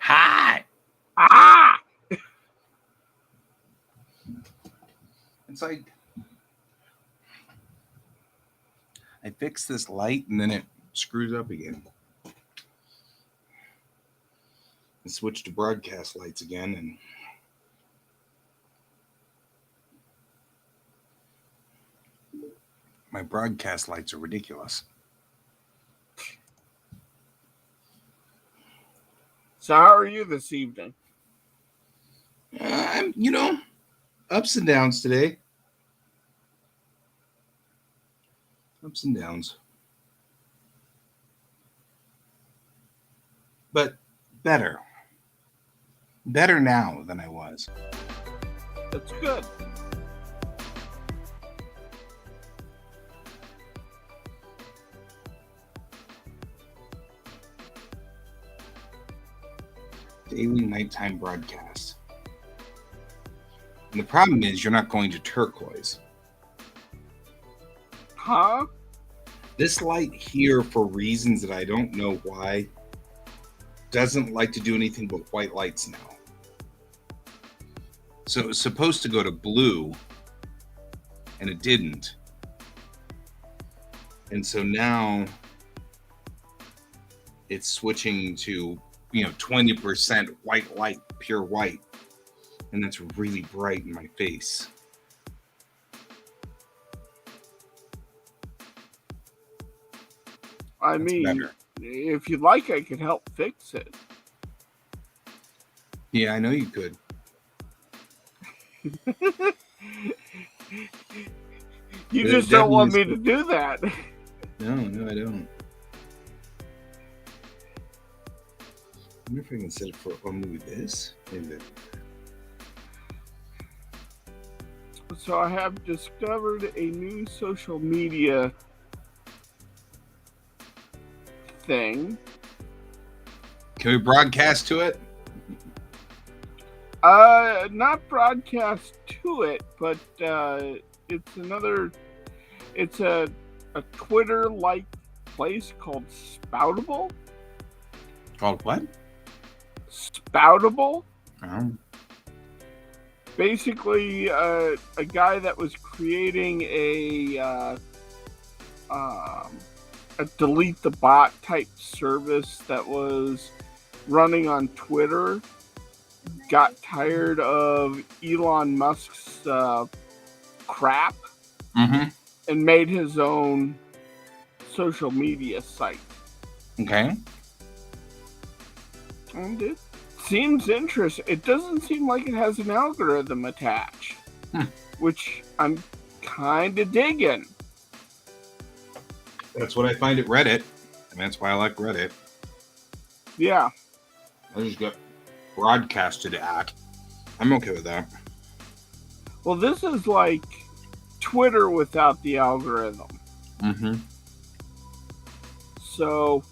Hi. It's like I fix this light and then it screws up again. I switched to broadcast lights again, and my broadcast lights are ridiculous. So how are you this evening? I'm, ups and downs today. Ups and downs. But better. Better now than I was. That's good. Daily nighttime broadcast. And the problem is you're not going to turquoise. Huh? This light here, for reasons that I don't know why, doesn't like to do anything but white lights now. So it was supposed to go to blue, and it didn't. And so now it's switching to 20% white light, pure white, and that's really bright in my face. I mean, better. If you'd like, I could help fix it. Yeah, I know you could. You just don't want me to do that. No, I don't. I wonder if I can set it for only this. Maybe. So I have discovered a new social media thing. Can we broadcast to it? Not broadcast to it, but it's a Twitter-like place called Spoutable. Called what? Spoutable. Basically, a guy that was creating a delete the bot type service that was running on Twitter got tired of Elon Musk's crap and made his own social media site. Okay. And it seems interesting. It doesn't seem like it has an algorithm attached, which I'm kind of digging. That's what I find at Reddit, and that's why I like Reddit. Yeah. I just got broadcasted at. I'm okay with that. Well, this is like Twitter without the algorithm. So,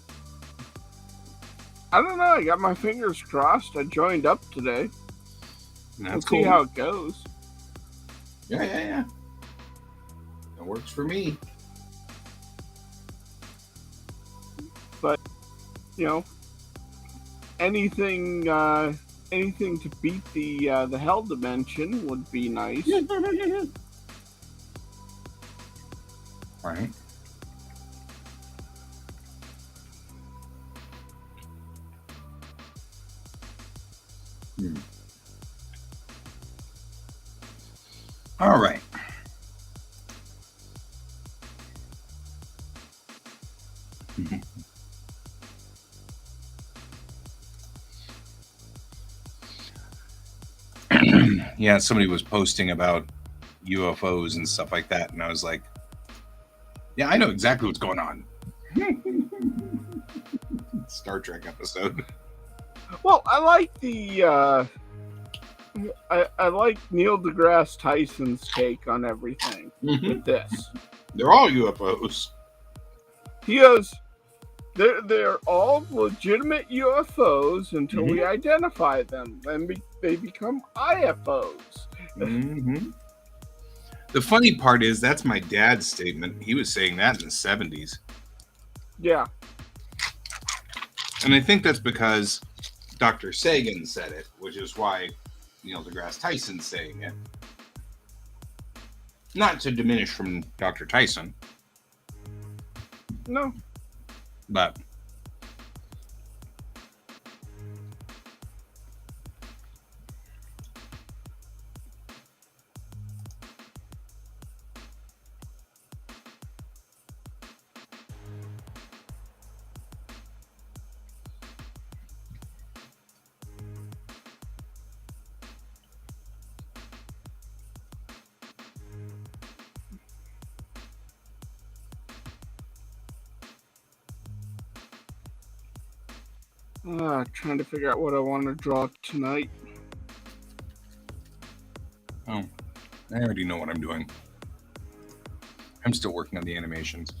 I don't know. I got my fingers crossed. I joined up today. That's cool. See how it goes. Yeah. That works for me. But, anything to beat the hell dimension would be nice. Right. Hmm. All right. Yeah, somebody was posting about UFOs and stuff like that, and I was like, yeah, I know exactly what's going on. Star Trek episode. Well, I like the I like Neil deGrasse Tyson's take on everything with this. They're all UFOs. He goes, they're all legitimate UFOs until we identify them. Then they become IFOs. The funny part is that's my dad's statement. He was saying that in the 70s. Yeah. And I think that's because Dr. Sagan said it, which is why Neil deGrasse Tyson's saying it. Not to diminish from Dr. Tyson. No. But Trying to figure out what I want to draw tonight. oh, I already know what I'm doing. I'm still working on the animations.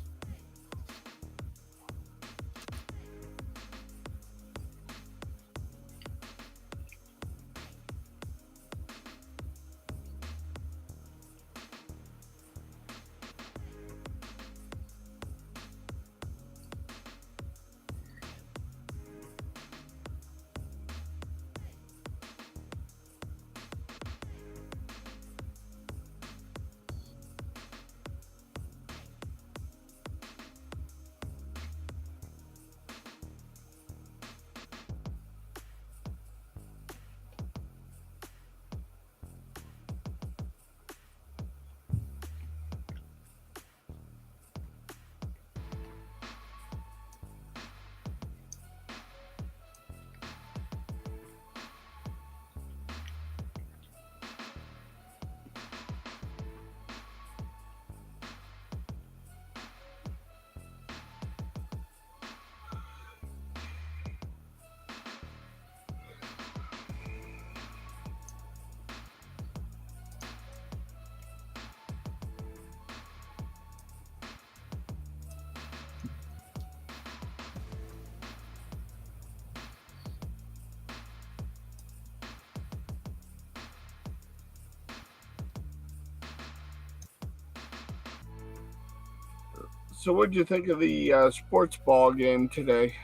So, what did you think of the sports ball game today?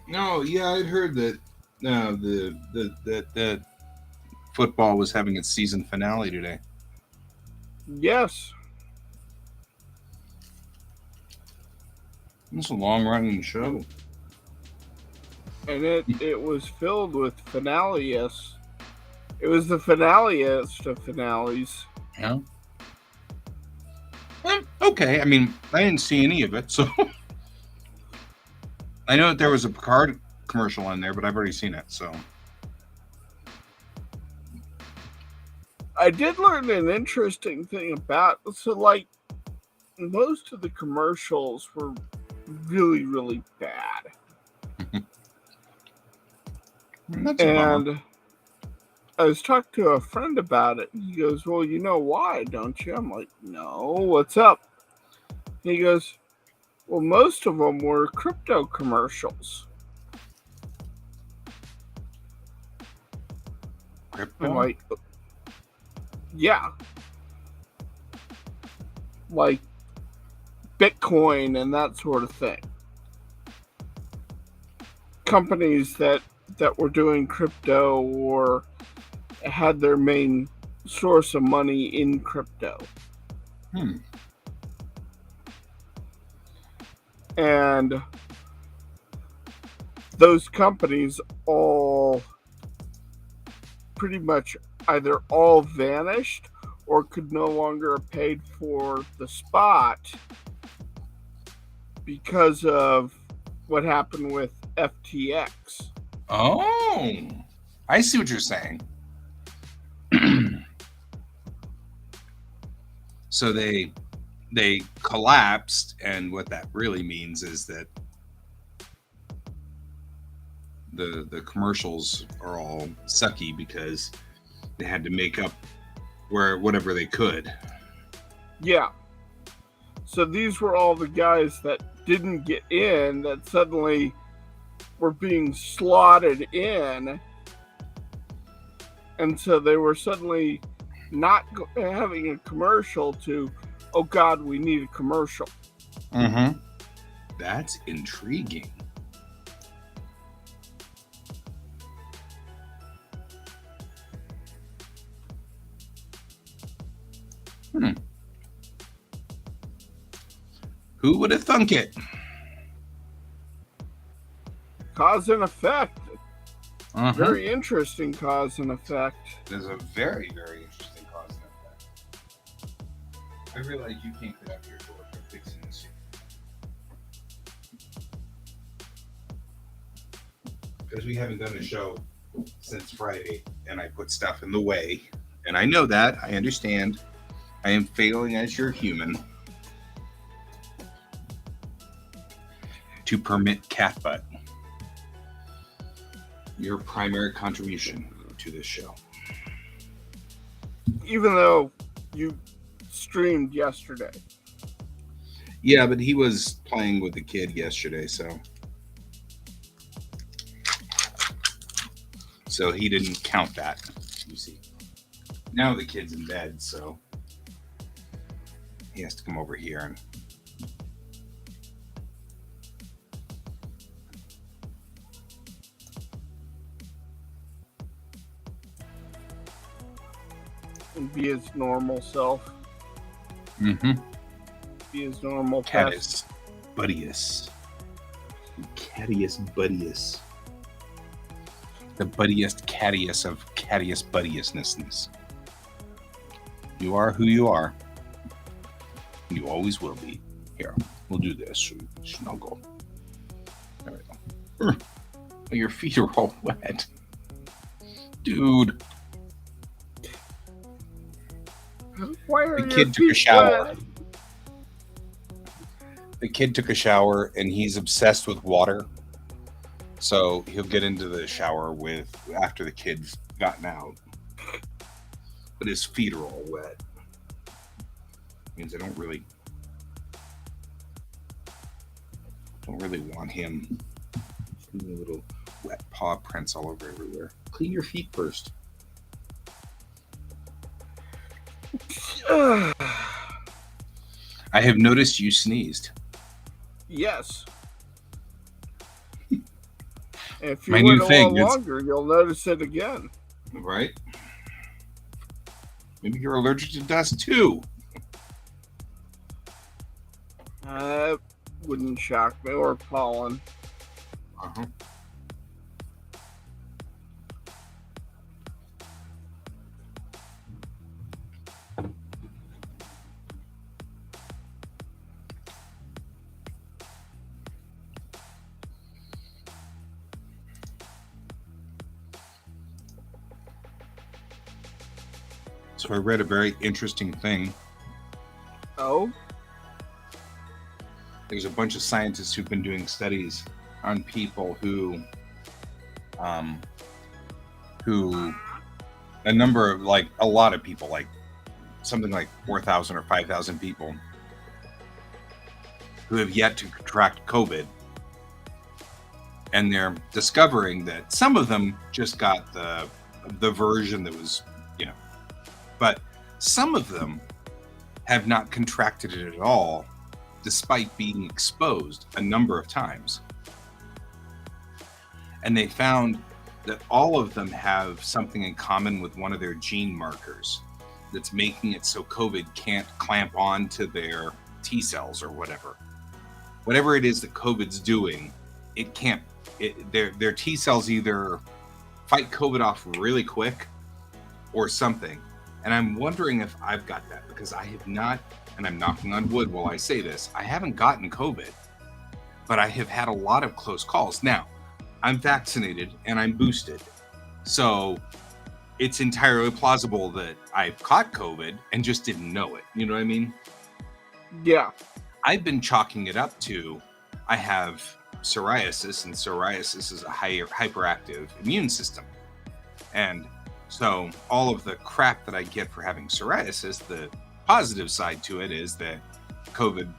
No, yeah, I'd heard that the football was having its season finale today. Yes. It's a long-running show. And it was filled with finales. It was the finaliest of finales. Yeah. Okay, I mean, I didn't see any of it, so I know that there was a Picard commercial on there, but I've already seen it, so. I did learn an interesting thing about, so like, most of the commercials were really, really bad. And I was talking to a friend about it. He goes, well, you know why, don't you? I'm like, no, what's up? And he goes, well, most of them were crypto commercials. Crypto? I'm like, yeah. Like Bitcoin and that sort of thing. Companies that were doing crypto or had their main source of money in crypto. And those companies all pretty much either all vanished or could no longer have paid for the spot because of what happened with FTX. Oh, I see what you're saying. So they collapsed, and what that really means is that the commercials are all sucky because they had to make up whatever they could. Yeah. So these were all the guys that didn't get in that suddenly were being slotted in. And so they were suddenly not having a commercial to, oh God, we need a commercial. Mm-hmm. That's intriguing. Who would have thunk it? Cause and effect. Uh-huh. Very interesting cause and effect. There's a very, very interesting cause and effect. I realize you can't get out your door for fixing this shit. Because we haven't done a show since Friday, and I put stuff in the way. And I know that. I understand. I am failing as your human to permit cat butt. Your primary contribution to this show. Even though you streamed yesterday. Yeah, but he was playing with the kid yesterday, so he didn't count that, you see. Now the kid's in bed, so he has to come over here and be his normal self. Mm-hmm. Be his normal Caddis. Buddiest. Cattiest buddiest. The buddiest cattiest of cattiest buddiestness. You are who you are. You always will be. Here, we'll do this. Snuggle. There we go. Your feet are all wet. Dude. Why are The kid took a feet shower. wet? The kid took a shower and he's obsessed with water. So he'll get into the shower after the kid's gotten out. But his feet are all wet. Means I don't really want him. Little wet paw prints all over everywhere. Clean your feet first. I have noticed you sneezed. Yes. If you My wait new a thing little is- longer, you'll notice it again. Right? Maybe you're allergic to dust too. That wouldn't shock me, or pollen. Uh-huh. So I read a very interesting thing. Oh? There's a bunch of scientists who've been doing studies on people who a lot of people, like something like 4,000 or 5,000 people who have yet to contract COVID. And they're discovering that some of them just got the version that was, but some of them have not contracted it at all, despite being exposed a number of times. And they found that all of them have something in common with one of their gene markers that's making it so COVID can't clamp on to their T cells or whatever it is that COVID's doing, it can't. Their T cells either fight COVID off really quick or something. And I'm wondering if I've got that, because I have not, and I'm knocking on wood while I say this, I haven't gotten COVID, but I have had a lot of close calls. Now, I'm vaccinated and I'm boosted. So it's entirely plausible that I've caught COVID and just didn't know it. You know what I mean? Yeah. I've been chalking it up to I have psoriasis, and psoriasis is a hyperactive immune system. And so all of the crap that I get for having psoriasis, the positive side to it is that COVID,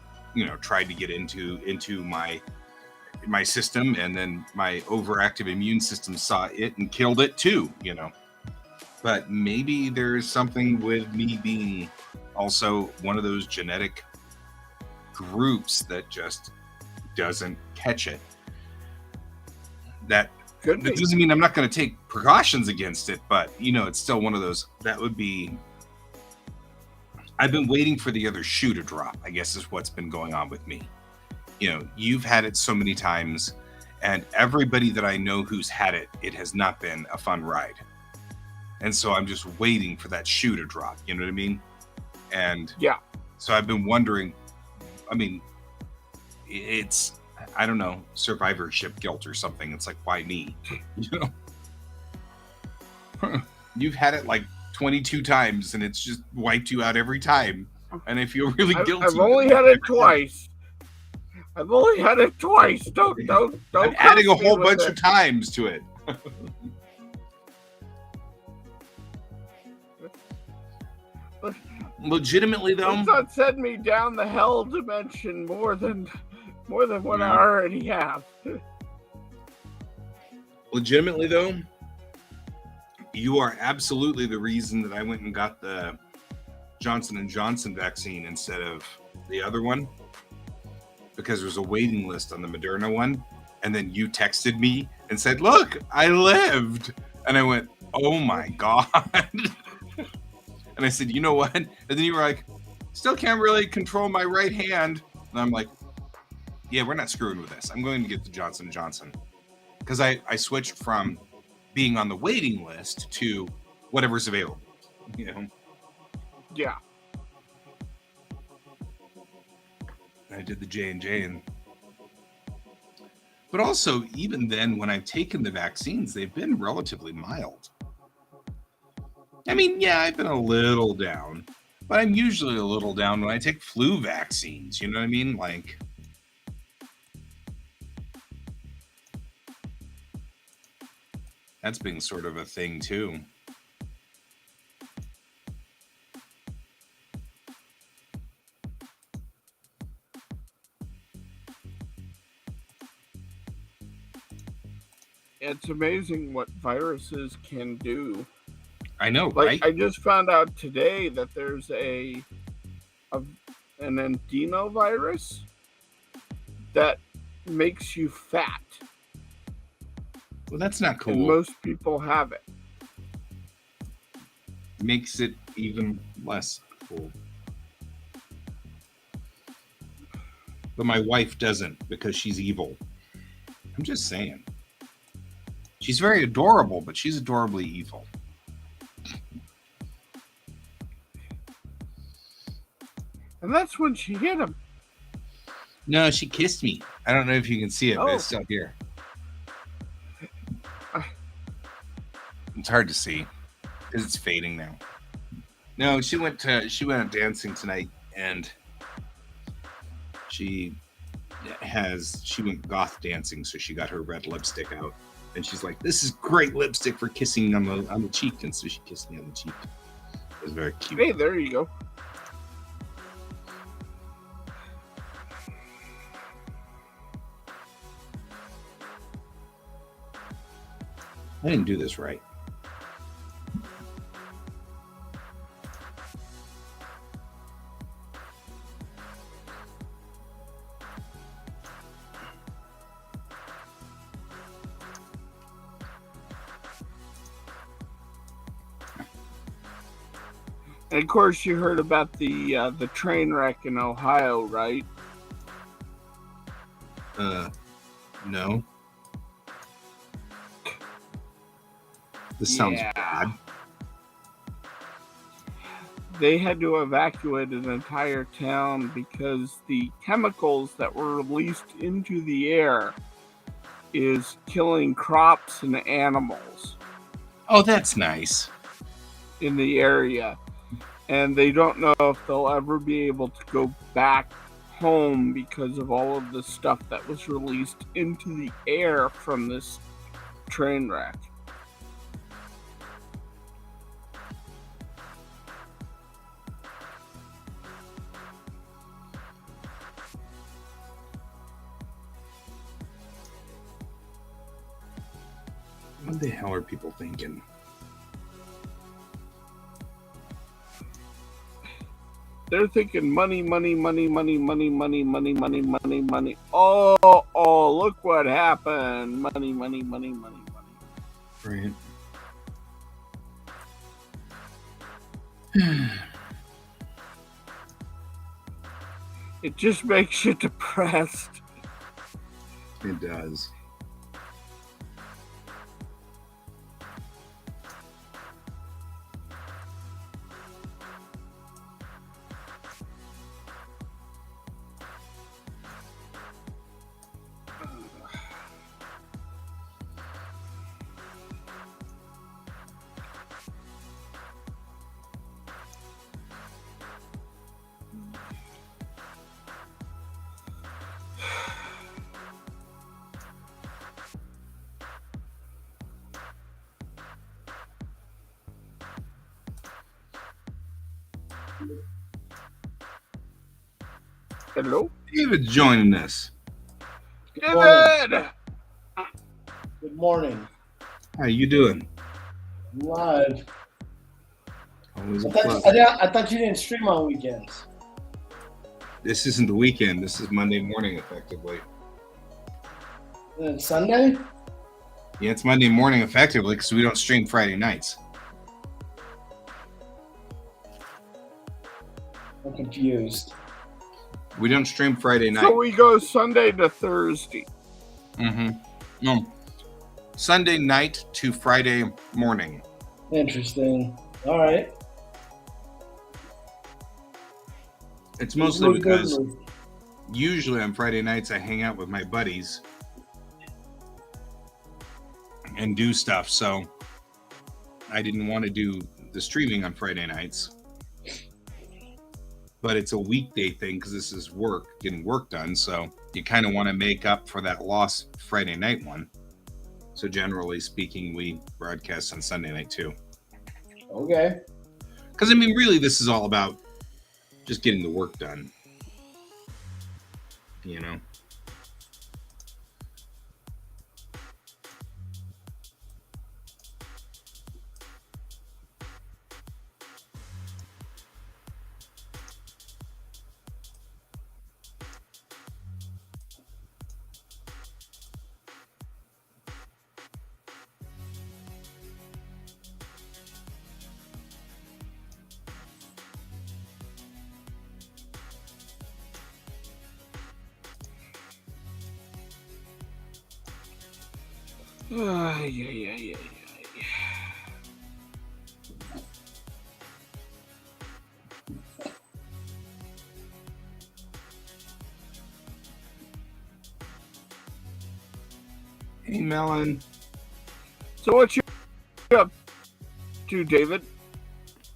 tried to get into my system, and then my overactive immune system saw it and killed it too, But maybe there's something with me being also one of those genetic groups that just doesn't catch it. That doesn't mean I'm not going to take precautions against it, but it's still one of those that would be. I've been waiting for the other shoe to drop, I guess, is what's been going on with me. You've had it so many times, and everybody that I know who's had it, it has not been a fun ride. And so I'm just waiting for that shoe to drop. You know what I mean? And yeah. So I've been wondering, it's, I don't know, survivorship guilt or something. It's like, why me? You've had it like 22 times and it's just wiped you out every time. And I feel really guilty. I've only had it twice. Don't. I'm adding a whole bunch of times to it. Legitimately, though, it's not setting me down the hell dimension more than what I already have. Legitimately, though, you are absolutely the reason that I went and got the Johnson & Johnson vaccine instead of the other one, because there's a waiting list on the Moderna one, and then you texted me and said, "Look, I lived," and I went, "Oh my God." And I said, "You know what?" And then you were like, "Still can't really control my right hand." And I'm like, "Yeah, we're not screwing with this. I'm going to get the Johnson & Johnson." Because I switched from being on the waiting list to whatever's available. Yeah. I did the J&J. But also, even then, when I've taken the vaccines, they've been relatively mild. I mean, yeah, I've been a little down, but I'm usually a little down when I take flu vaccines. You know what I mean? Like, that's been sort of a thing too. It's amazing what viruses can do. I know, right? I just found out today that there's an adenovirus that makes you fat. Well, that's not cool. And most people have it. Makes it even less cool. But my wife doesn't, because she's evil. I'm just saying. She's very adorable, but she's adorably evil. And that's when she hit him. No, she kissed me. I don't know if you can see it, but it's still here. It's hard to see because it's fading now. No, she went out dancing tonight, and she went goth dancing, so she got her red lipstick out, and she's like, "This is great lipstick for kissing on the cheek," and so she kissed me on the cheek. It was very cute. Hey, there you go. I didn't do this right. And of course, you heard about the train wreck in Ohio, right? No. This sounds bad. They had to evacuate an entire town because the chemicals that were released into the air is killing crops and animals Oh, that's nice. in the area. And they don't know if they'll ever be able to go back home because of all of the stuff that was released into the air from this train wreck. What the hell are people thinking? They're thinking money, money, money, money, money, money, money, money, money, money. Oh, look what happened. Money, money, money, money, money. Right. It just makes you depressed. It does. Hello? David's joining us. David! Good morning. How you doing? I'm live. Always a I pleasure. thought you didn't stream on weekends. This isn't the weekend. This is Monday morning, effectively. Then it's Sunday? Yeah, it's Monday morning, effectively, because we don't stream Friday nights. I'm confused. We don't stream Friday night. So we go Sunday to Thursday. Mm-hmm. No. Sunday night to Friday morning. Interesting. All right. It's mostly because usually on Friday nights I hang out with my buddies and do stuff. So I didn't want to do the streaming on Friday nights. But it's a weekday thing because this is work, getting work done. So you kind of want to make up for that lost Friday night one. So generally speaking, we broadcast on Sunday night too. Okay. Because I mean, really, this is all about just getting the work done. You know? Yeah. Hey, Melon. So what you up to, David?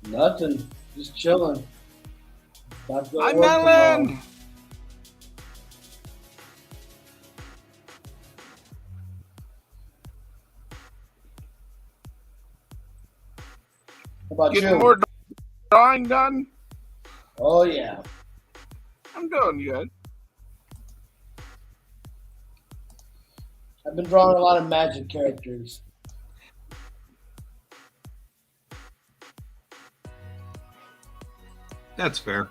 Nothing. Just chilling. About to go Hi, work Melon! tomorrow. How about Getting you? more drawing done? Oh, yeah. I'm doing good. I've been drawing a lot of magic characters. That's fair.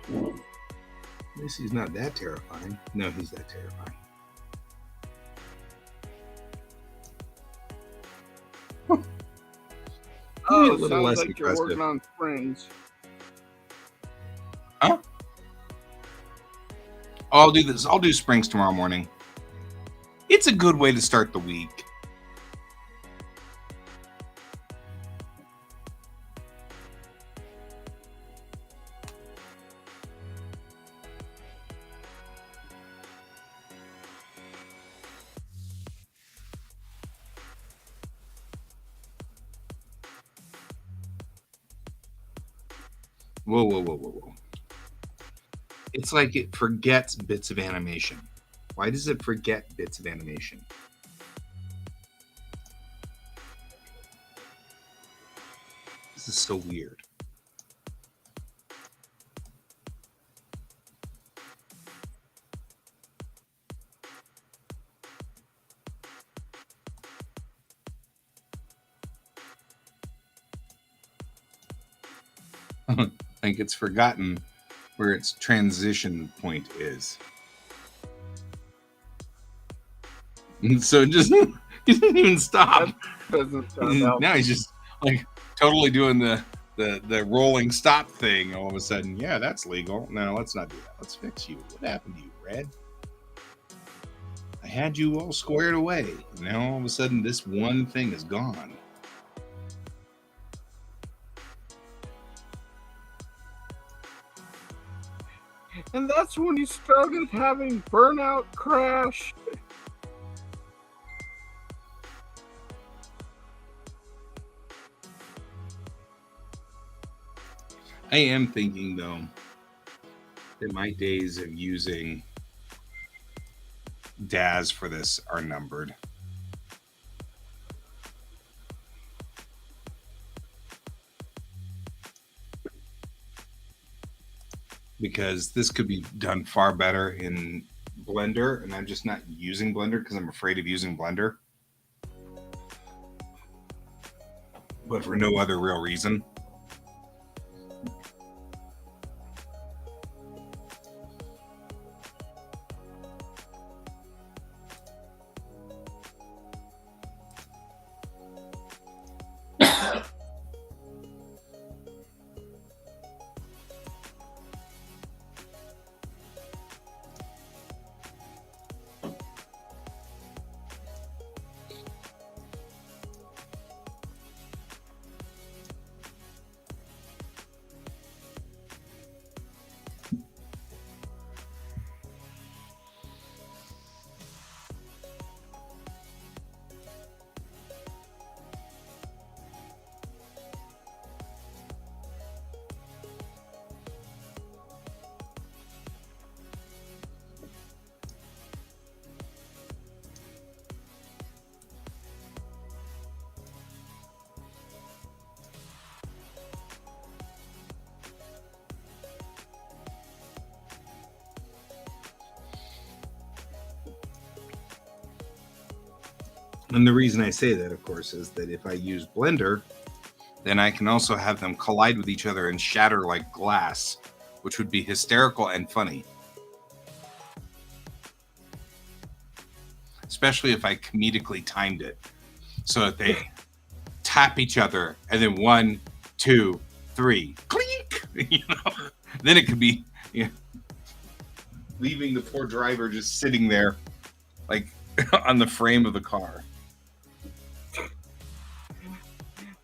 At least he's not that terrifying. No, he's that terrifying. Oh, a little sounds less like you're aggressive. working on springs. Huh? Oh, I'll do this. I'll do springs tomorrow morning. It's a good way to start the week. Whoa, whoa, whoa, whoa, whoa. It's like it forgets bits of animation. Why does it forget bits of animation? This is so weird. Like it's forgotten where its transition point is. And so it just he didn't even stop. Doesn't sound out. Now he's just like totally doing the rolling stop thing all of a sudden. Yeah, that's legal. No, let's not do that. Let's fix you. What happened to you, Red? I had you all squared away. Now all of a sudden this one thing is gone. And that's when you started having burnout crash. I am thinking though that my days of using Daz for this are numbered. Because this could be done far better in Blender, and I'm just not using Blender because I'm afraid of using Blender. But for no other real reason. And the reason I say that, of course, is that if I use Blender, then I can also have them collide with each other and shatter like glass, which would be hysterical and funny. Especially if I comedically timed it so that they tap each other and then 1, 2, 3, clink, you know, then it could be, you know, leaving the poor driver just sitting there like on the frame of the car.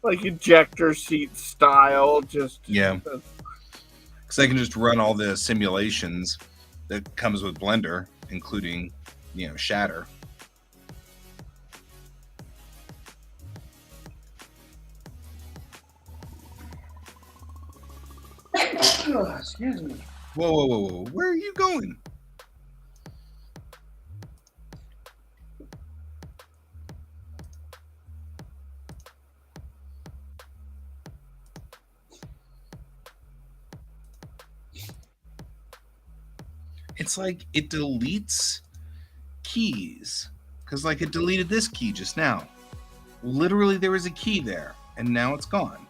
Like ejector seat style, just Yeah. Because I can just run all the simulations that comes with Blender, including, you know, shatter. Excuse me. Whoa, whoa, whoa, whoa. Where are you going? It's like it deletes keys. Because, like, it deleted this key just now. Literally, there was a key there, and now it's gone.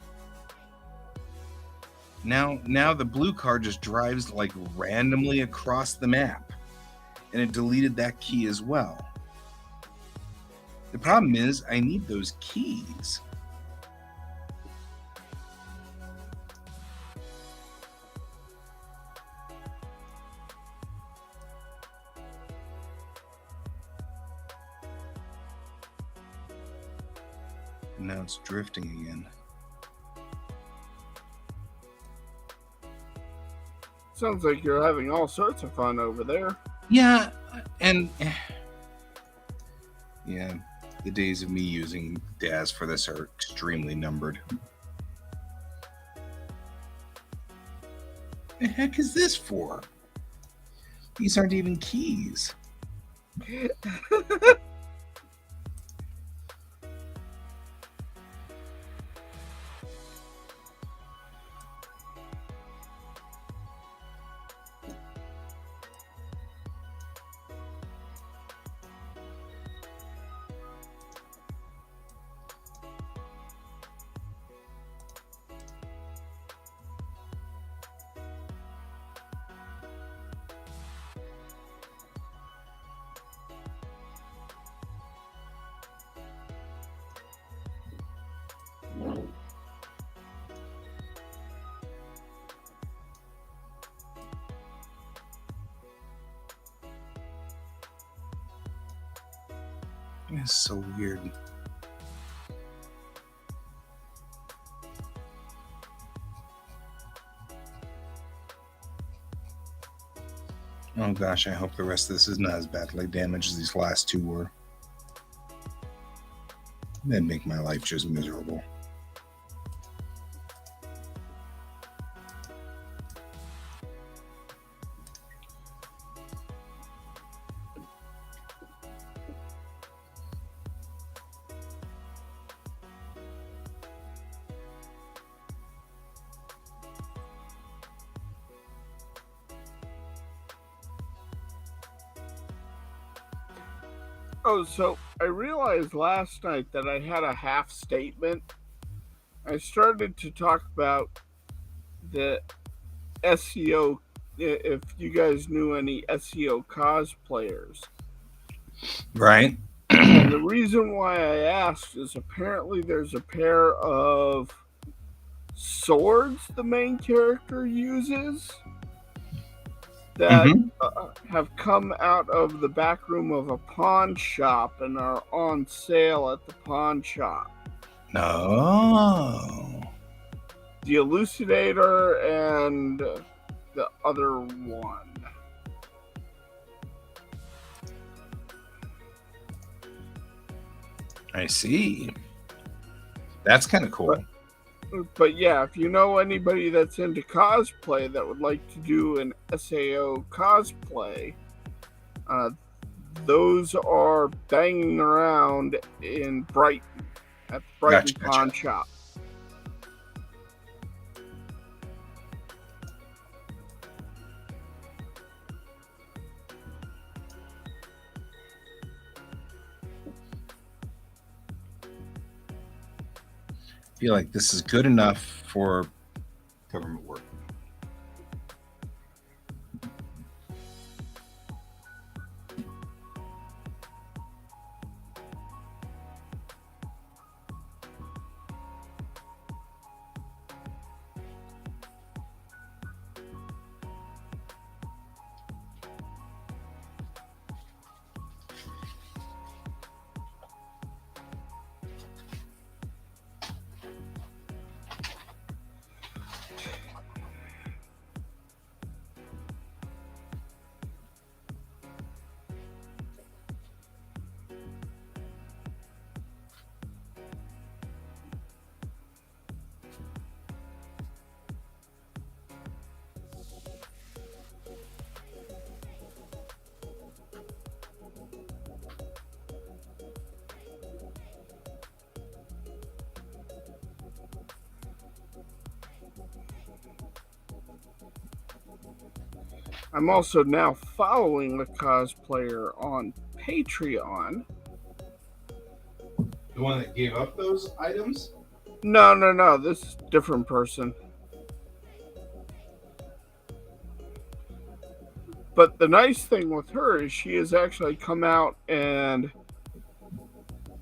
Now the blue car just drives like randomly across the map, and it deleted that key as well. The problem is I need those keys. Now it's drifting again. Sounds like you're having all sorts of fun over there. Yeah, and yeah, the days of me using DAS for this are extremely numbered. The heck is this for? These aren't even keys. It's so weird. Oh gosh, I hope the rest of this is not as badly damaged as these last two were. That'd make my life just miserable. Oh, so I realized last night that I had a half statement. I started to talk about the SEO, if you guys knew any SEO cosplayers. Right? And the reason why I asked is apparently there's a pair of swords the main character uses that have come out of the back room of a pawn shop and are on sale at the pawn shop. No. The Elucidator and the other one. I see. That's kind of cool. But yeah, if you know anybody that's into cosplay that would like to do an SAO cosplay, those are banging around in Brighton at the Brighton Pawn Shop. I feel like this is good enough for government work. I'm also now following a cosplayer on Patreon. The one that gave up those items? No, this is a different person. But the nice thing with her is she has actually come out and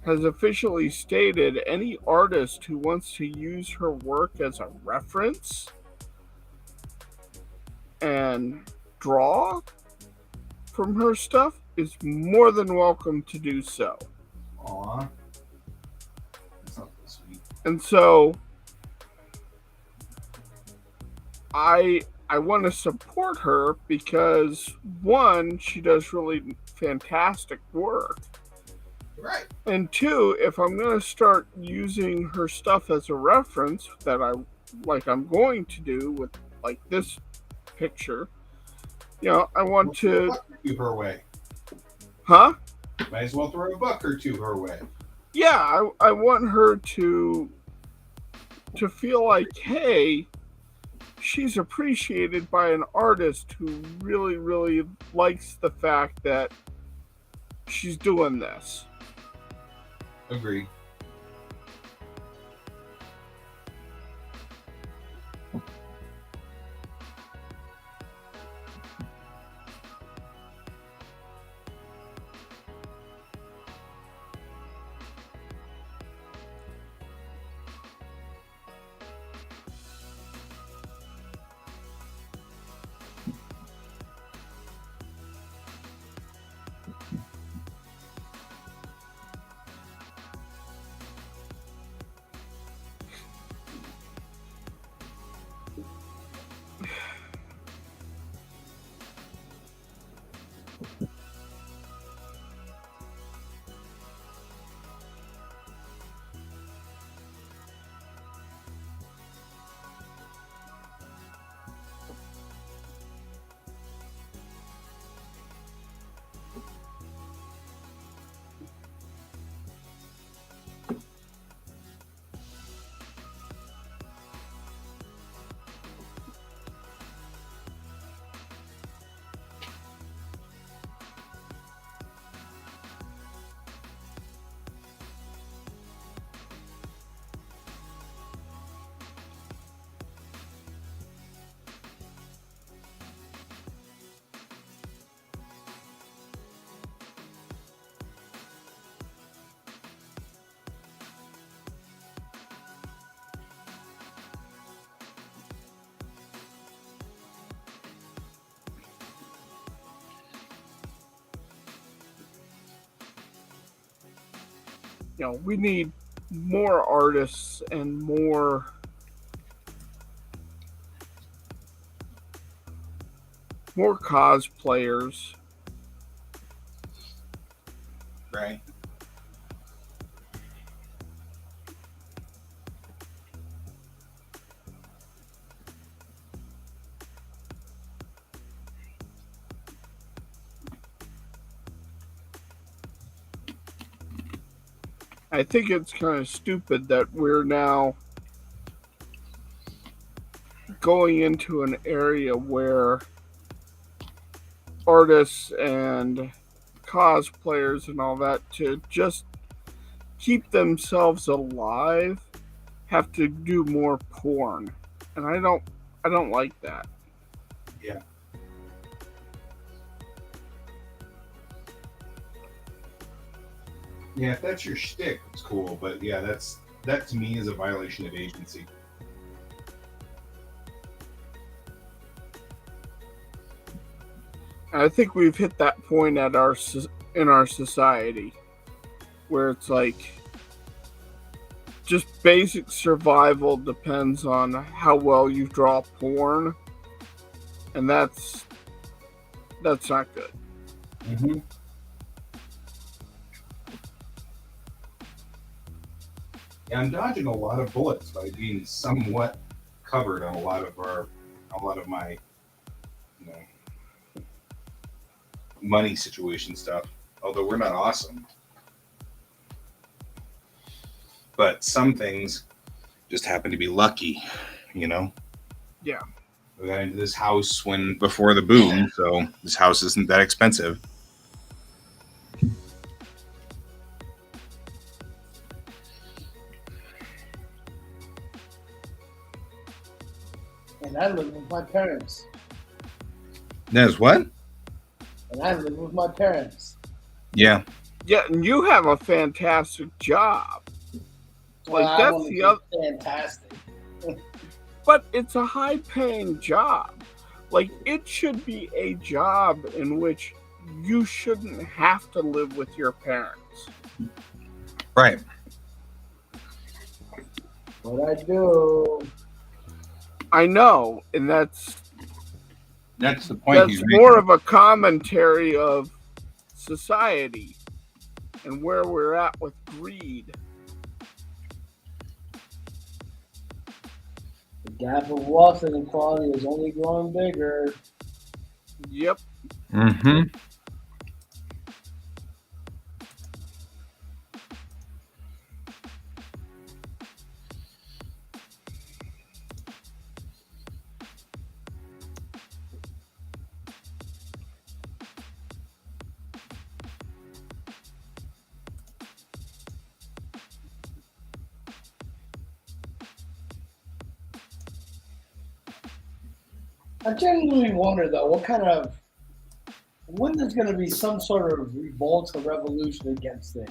has officially stated any artist who wants to use her work as a reference and draw from her stuff is more than welcome to do so. Aw. That's not so sweet. And so I want to support her because one, she does really fantastic work. Right. And two, if I'm going to start using her stuff as a reference that I'm going to do with like this picture, I want Throw a to, buck or two her way. huh? Might as well throw a buck or two her way. Yeah, I want her to feel like, hey, she's appreciated by an artist who really, really likes the fact that she's doing this. Agreed. We need more artists and more cosplayers. Right. I think it's kind of stupid that we're now going into an area where artists and cosplayers and all that, to just keep themselves alive, have to do more porn. And I don't like that. Yeah. Yeah, if that's your shtick, it's cool. But yeah, that to me is a violation of agency. I think we've hit that point in our society where it's like just basic survival depends on how well you draw porn, and that's not good. Mm-hmm. Yeah, I'm dodging a lot of bullets by being somewhat covered on a lot of my, money situation stuff. Although we're not awesome, but some things just happen to be lucky, Yeah. We got into this house before the boom, so this house isn't that expensive. And I live with my parents. There's what? and I live with my parents. Yeah. Yeah, and you have a fantastic job. Well, Like I that's wouldn't the say other, fantastic. but it's a high-paying job. Like it should be a job in which you shouldn't have to live with your parents. Right. What I do. I know, and that's That's the point that's he's more making. of a commentary of society and where we're at with greed. The gap of wealth and inequality is only growing bigger. Yep. Mm-hmm. I genuinely wonder though, when there's going to be some sort of revolt or revolution against it.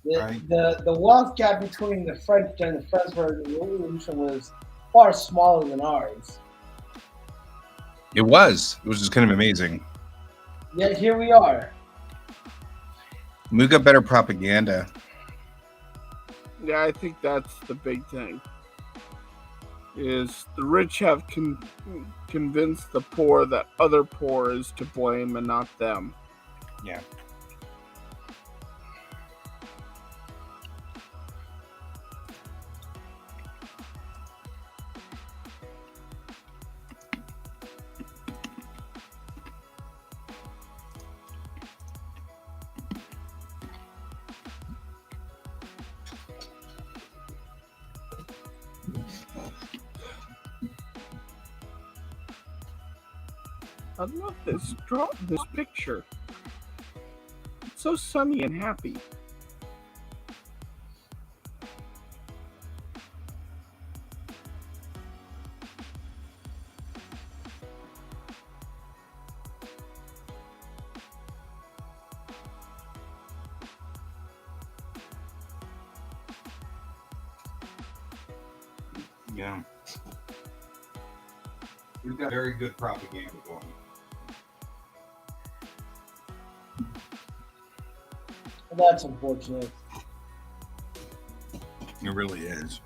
Right. The wealth gap between the French and the French Revolution was far smaller than ours. It was. It was just kind of amazing. Yet here we are. We got better propaganda. Yeah, I think that's the big thing. Is the rich have convinced the poor that other poor is to blame and not them. Yeah. I love this picture. It's so sunny and happy. Yeah. We've got very good propaganda going. Well, that's unfortunate. It really is.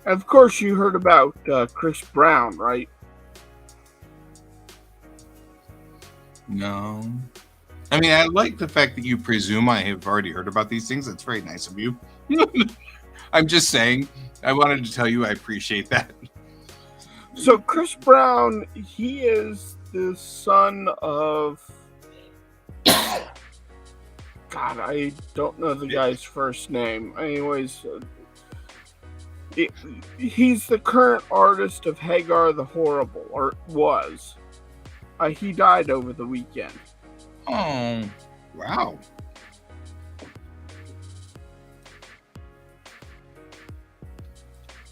Of course, you heard about Chris Brown, right? No. I mean, I like the fact that you presume I have already heard about these things. That's very nice of you. I'm just saying, I wanted to tell you I appreciate that. So Chris Brown, he is the son of... God, I don't know the guy's first name. Anyways, he's the current artist of Hagar the Horrible, or was. He died over the weekend. Oh, wow.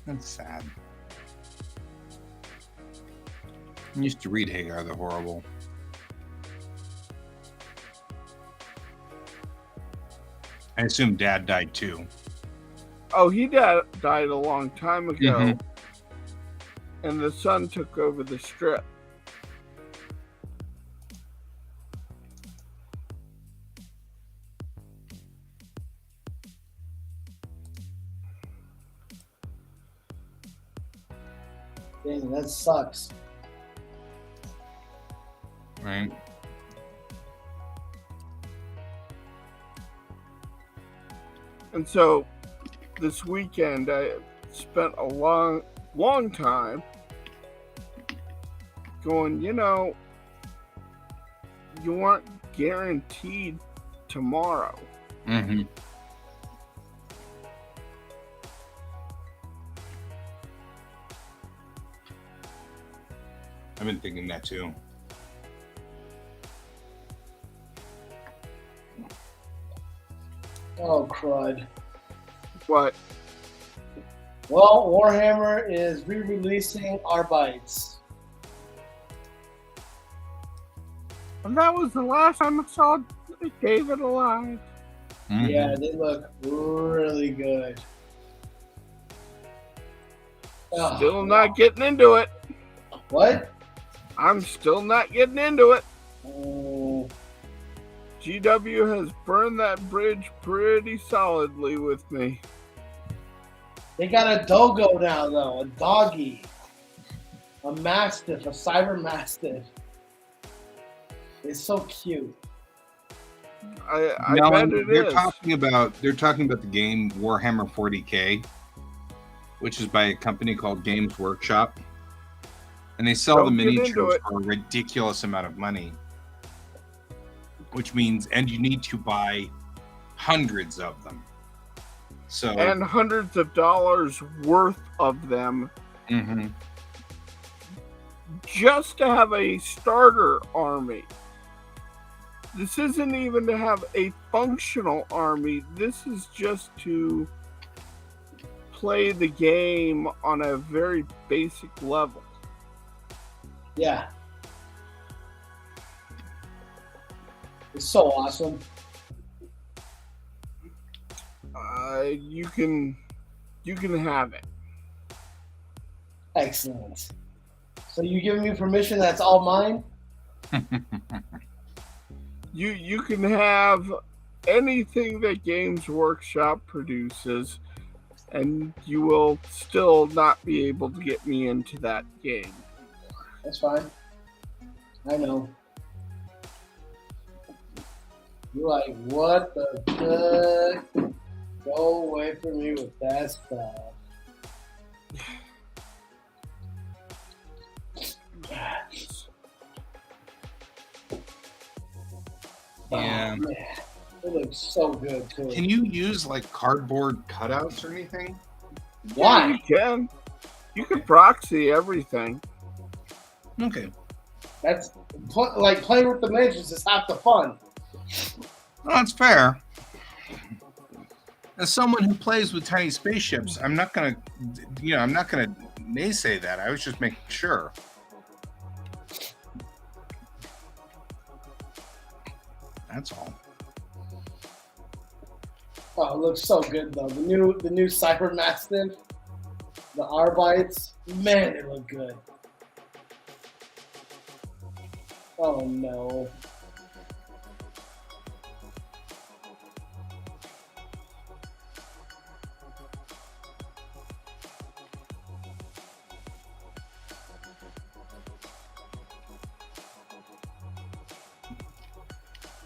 That's sad. I used to read Hagar the Horrible. I assume Dad died too. Oh, he died a long time ago. Mhm. And the son took over the strip. Dang, that sucks. Right. And so this weekend I spent a long time going, you aren't guaranteed tomorrow. Mm-hmm. I've been thinking that too. Oh, crud. What? Well, Warhammer is re-releasing Arbites. And that was the last time I saw David alive. Mm-hmm. Yeah, they look really good. Oh, Still not getting into it. What? I'm still not getting into it. Oh, GW has burned that bridge pretty solidly with me. they got a dogo now, though. A doggy. A mastiff. A cyber mastiff. It's so cute. I No, bet it they're is. talking about the game Warhammer 40K, which is by a company called Games Workshop, and they sell Don't the get into miniatures it. for a ridiculous amount of money, which means, and you need to buy hundreds of them. So And hundreds of dollars worth of them Mhm. just to have a starter army. This isn't even to have a functional army. This is just to play the game on a very basic level. Yeah. It's so awesome. You can have it. Excellent. So you giving me permission that's all mine? You can have anything that Games Workshop produces, and you will still not be able to get me into that game. That's fine. I know. You're like, what the fuck? Go away from me with that stuff. Yeah. Oh, man. It looks so good too. Can you use like cardboard cutouts or anything? Why? Yeah, you can. You can proxy everything. Okay. That's like playing with the miniatures is half the fun. Well, that's fair. As someone who plays with tiny spaceships, I'm not gonna naysay that. I was just making sure. That's all. Oh, it looks so good though. The new Cyber Mastiff, the Arbites, man, they look good. Oh no.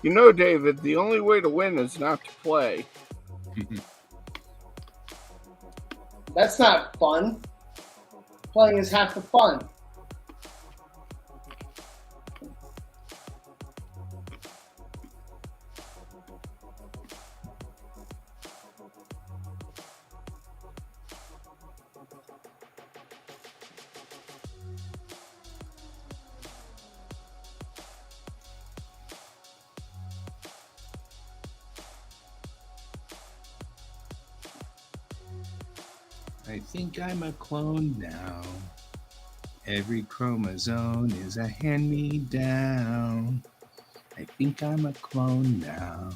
You know, David, the only way to win is not to play. That's not fun. Playing is half the fun. I think I'm a clone now. Every chromosome is a hand-me-down. I think I'm a clone now.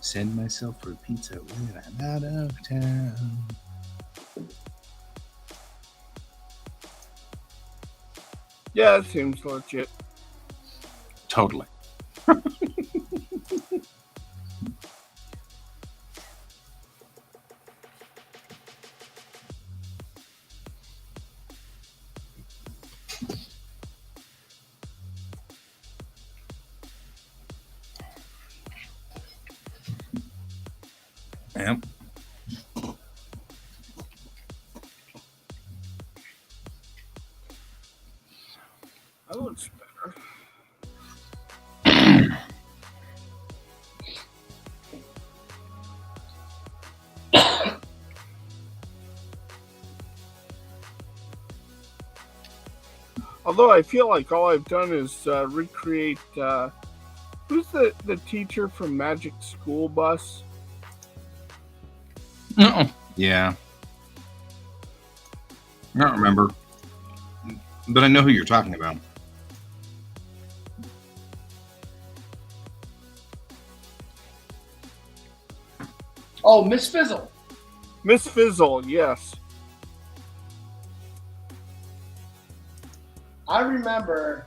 Send myself for pizza when I'm out of town. Yeah, it seems legit. Totally. Yep. That looks better. Although I feel like all I've done is recreate. Who's the teacher from Magic School Bus? Yeah. I don't remember. But I know who you're talking about. Oh, Miss Fizzle. Miss Fizzle, yes. I remember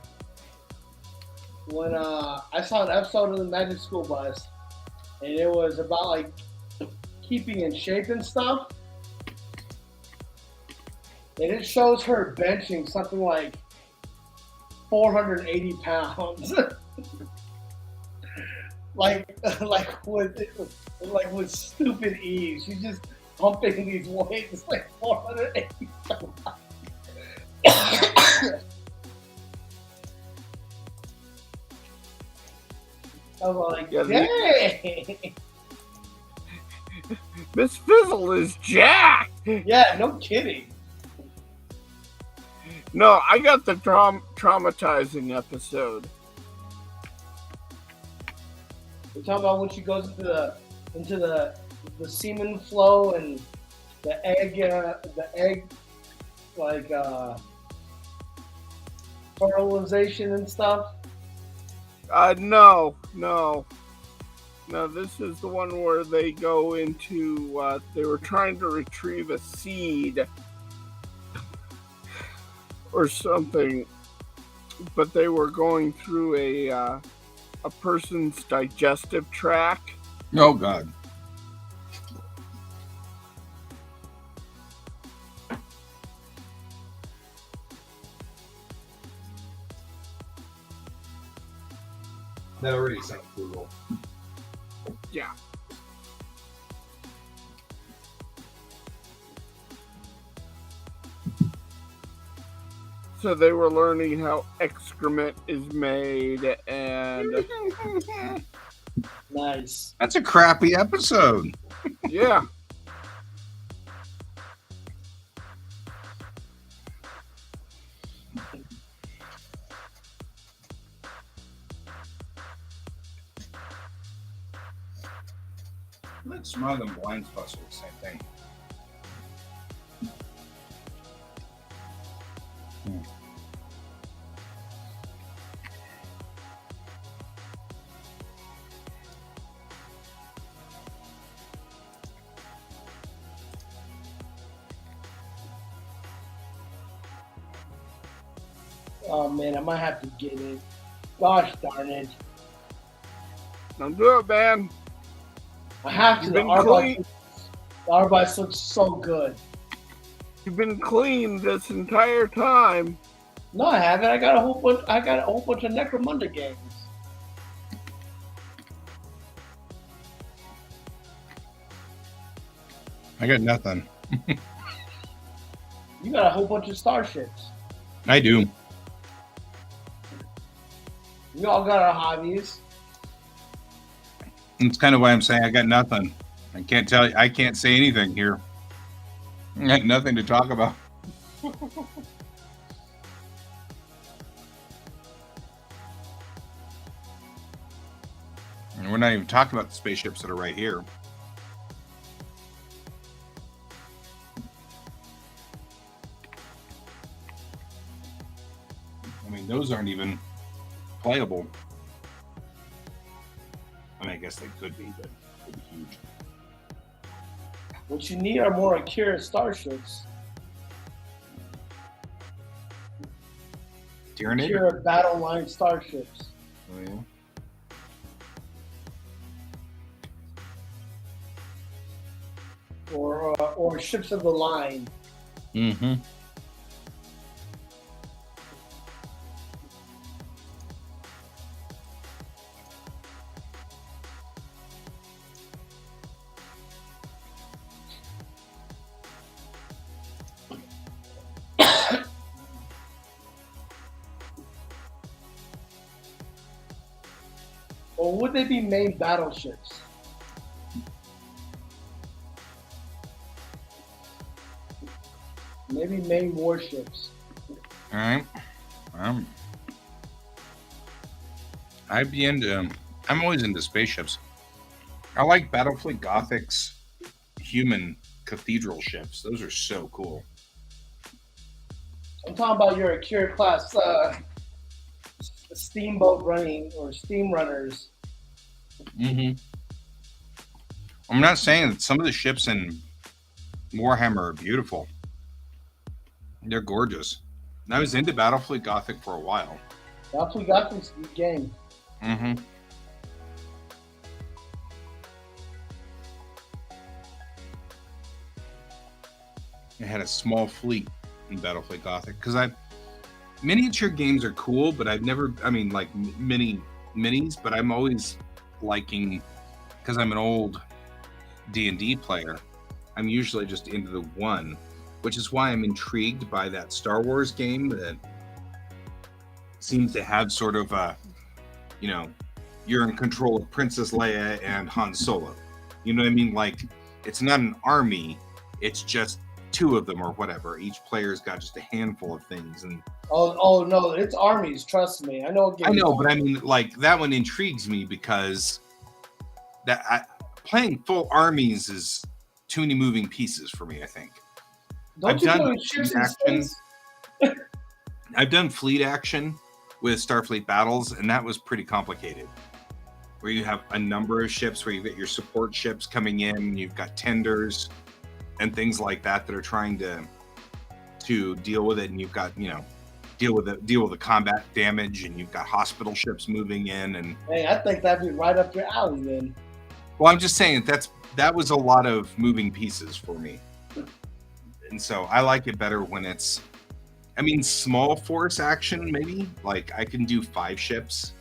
when I saw an episode of the Magic School Bus, and it was about like keeping in shape and stuff. And it shows her benching something like 480 pounds. like with stupid ease. She's just pumping these weights like 480 pounds. I was like, dang! Miss Fizzle is jacked! Yeah, no kidding. No, I got the traumatizing episode. We're talking about when she goes into the semen flow and the egg like fertilization and stuff. No. This is the one where they go into, they were trying to retrieve a seed or something, but they were going through a person's digestive tract. Oh, God. That already sounds brutal. Yeah. So they were learning how excrement is made, and Nice. That's a crappy episode. yeah. Like Smug and Blind Spots are the same thing. Oh man, I might have to get it. Gosh darn it. Don't do it, man. I have to. You've The been Arbites looks so good. You've been clean this entire time. No, I haven't. I got a whole bunch of Necromunda games. I got nothing. You got a whole bunch of starships. I do. We all got our hobbies. That's kind of why I'm saying I got nothing. I can't tell you. I can't say anything here. I got nothing to talk about. And we're not even talking about the spaceships that are right here. I mean, those aren't even playable. I mean, I guess they could be, but they'd be huge. What you need are more accurate starships. Tyranid? Accurate battle line starships. Oh, yeah. Or ships of the line. Mm-hmm. Or would they be main battleships? Maybe main warships. All right. I'd be into. I'm always into spaceships. I like Battlefleet Gothic's human cathedral ships. Those are so cool. I'm talking about your accurate class steamboat running or steam runners. Mm-hmm. I'm not saying that some of the ships in Warhammer are beautiful. They're gorgeous. And I was into Battlefleet Gothic for a while. Battlefleet Gothic's a good game. Mm-hmm. I had a small fleet in Battlefleet Gothic because miniature games are cool, but I've never. I mean, like minis, but I'm always liking because I'm an old D&D player. I'm usually just into the one, which is why I'm intrigued by that Star Wars game that seems to have sort of a, you're in control of Princess Leia and Han Solo. You know what I mean? Like, it's not an army, it's just two of them or whatever. Each player's got just a handful of things. And oh no, it's armies. Trust me, I know. I know, but I mean, like, that one intrigues me because playing full armies is too many moving pieces for me, I think. Don't you done ships in space? I've done fleet action with Starfleet battles, and that was pretty complicated. Where you have a number of ships, where you've got your support ships coming in, you've got tenders and things like that are trying to deal with it, and you've got deal with the combat damage, and you've got hospital ships moving in. And hey, I think that'd be right up your alley then. Well, I'm just saying that was a lot of moving pieces for me. And so I like it better when it's, small force action, maybe. Like, I can do 5 ships,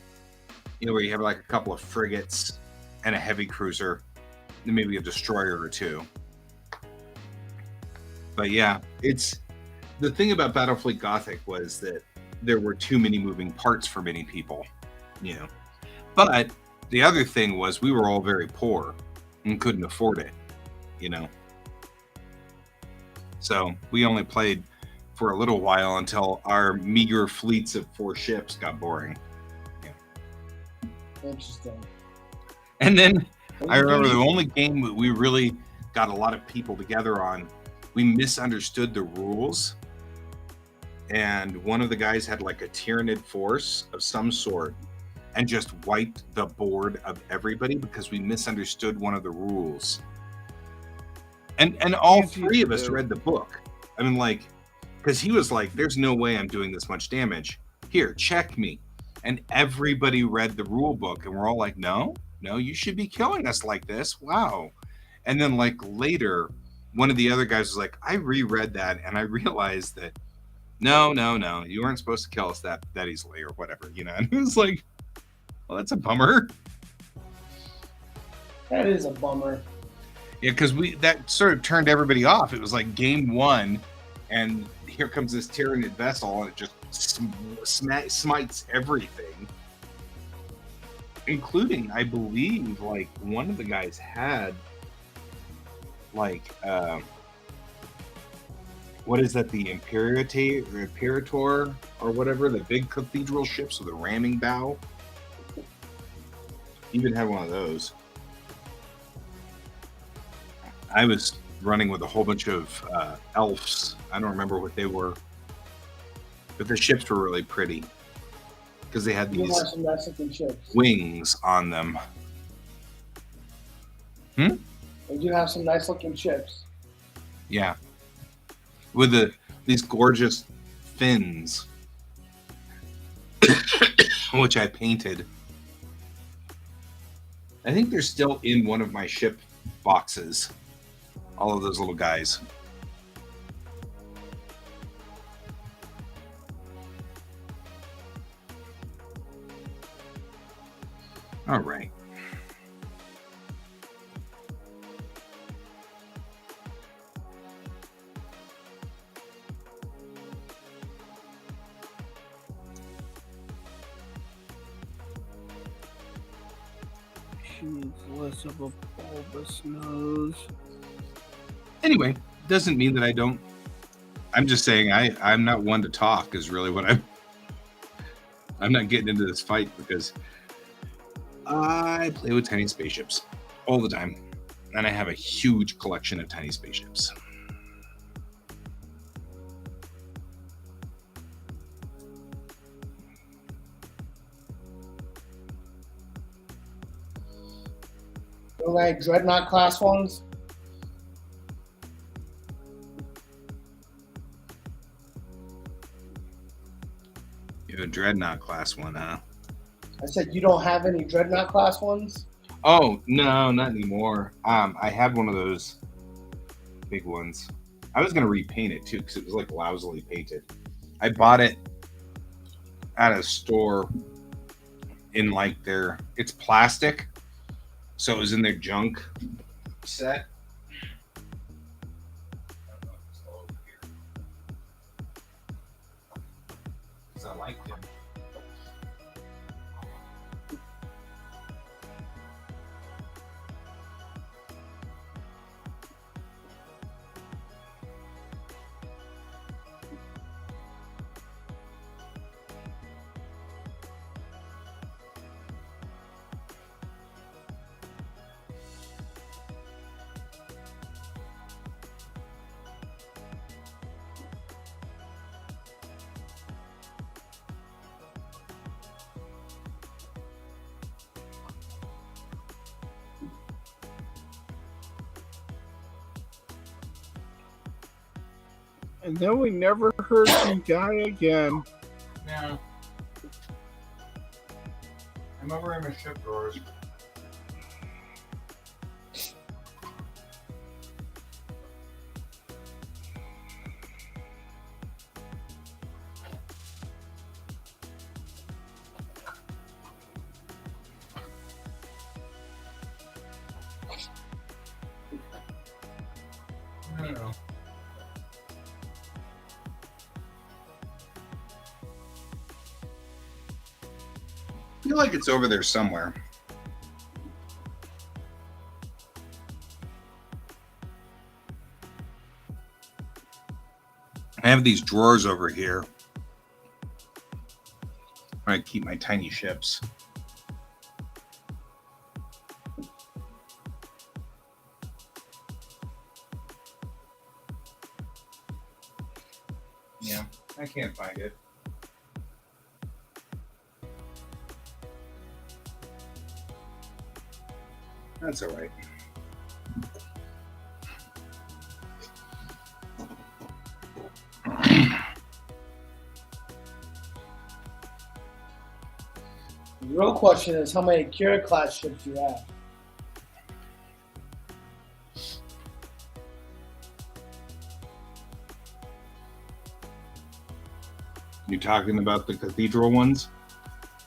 where you have like a couple of frigates and a heavy cruiser, and maybe a destroyer or 2. But yeah, the thing about Battlefleet Gothic was that there were too many moving parts for many people, But the other thing was we were all very poor and couldn't afford it, So we only played for a little while until our meager fleets of 4 ships got boring. Interesting. And then I remember the only game that we really got a lot of people together on, we misunderstood the rules. And one of the guys had like a Tyranid force of some sort and just wiped the board of everybody because we misunderstood one of the rules. And all 3 of us read the book. Because he was like, there's no way I'm doing this much damage. Here, check me. And everybody read the rule book, and we're all like, no, you should be killing us like this. Wow. And then like later, one of the other guys was like, I reread that, and I realized that no, you weren't supposed to kill us that easily or whatever, And it was like, well, that's a bummer. That is a bummer. Yeah, because that sort of turned everybody off. It was like game one, and here comes this Tyranid vessel, and it just smites everything, including, I believe, like one of the guys had like what is that? The Imperator or whatever, the big cathedral ships with a ramming bow. Even had one of those. I was running with a whole bunch of elves. I don't remember what they were, but the ships were really pretty because they had these some Mexican ships. wings on them. They do have some nice looking ships. Yeah, with these gorgeous fins, which I painted. I think they're still in one of my ship boxes. All of those little guys. All right. She's less of a bulbous nose. Anyway, doesn't mean that I don't. I'm just saying I'm not one to talk is really what I'm not getting into this fight because I play with tiny spaceships all the time, and I have a huge collection of tiny spaceships. Like Dreadnought class ones. You have a Dreadnought class one, huh? I said you don't have any Dreadnought class ones? Oh, no, not anymore. I had one of those big ones. I was going to repaint it too because it was like lousily painted. I bought it at a store in like it's plastic, so it was in their junk set. Because I liked it. And then we never heard from Guy again. Yeah. I'm over in my ship drawers. I don't know. I feel like it's over there somewhere. I have these drawers over here where I keep my tiny ships. Yeah, I can't find it. That's all right. The real question is how many Kira class ships you have. You talking about the cathedral ones?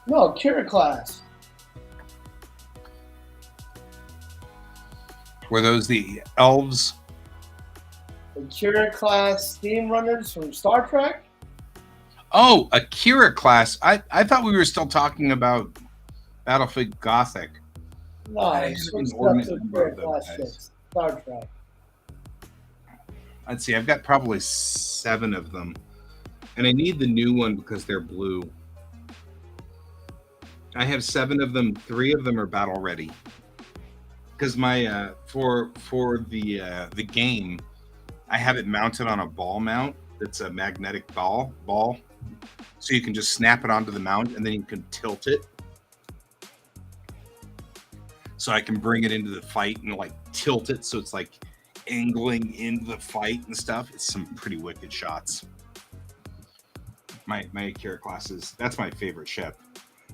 No, Kira class. Were those the elves? Akira class steam runners from Star Trek. Oh, Akira class. I thought we were still talking about Battlefield Gothic. No, I I have an switched up ordinate to number Akira of those class guys. ships. Star Trek. Let's see. I've got probably 7 of them, and I need the new one because they're blue. I have 7 of them. 3 of them are battle ready. Because my for the game, I have it mounted on a ball mount. That's a magnetic ball, so you can just snap it onto the mount, and then you can tilt it. So I can bring it into the fight and like tilt it, so it's like angling into the fight and stuff. It's some pretty wicked shots. My Akira classes, that's my favorite ship.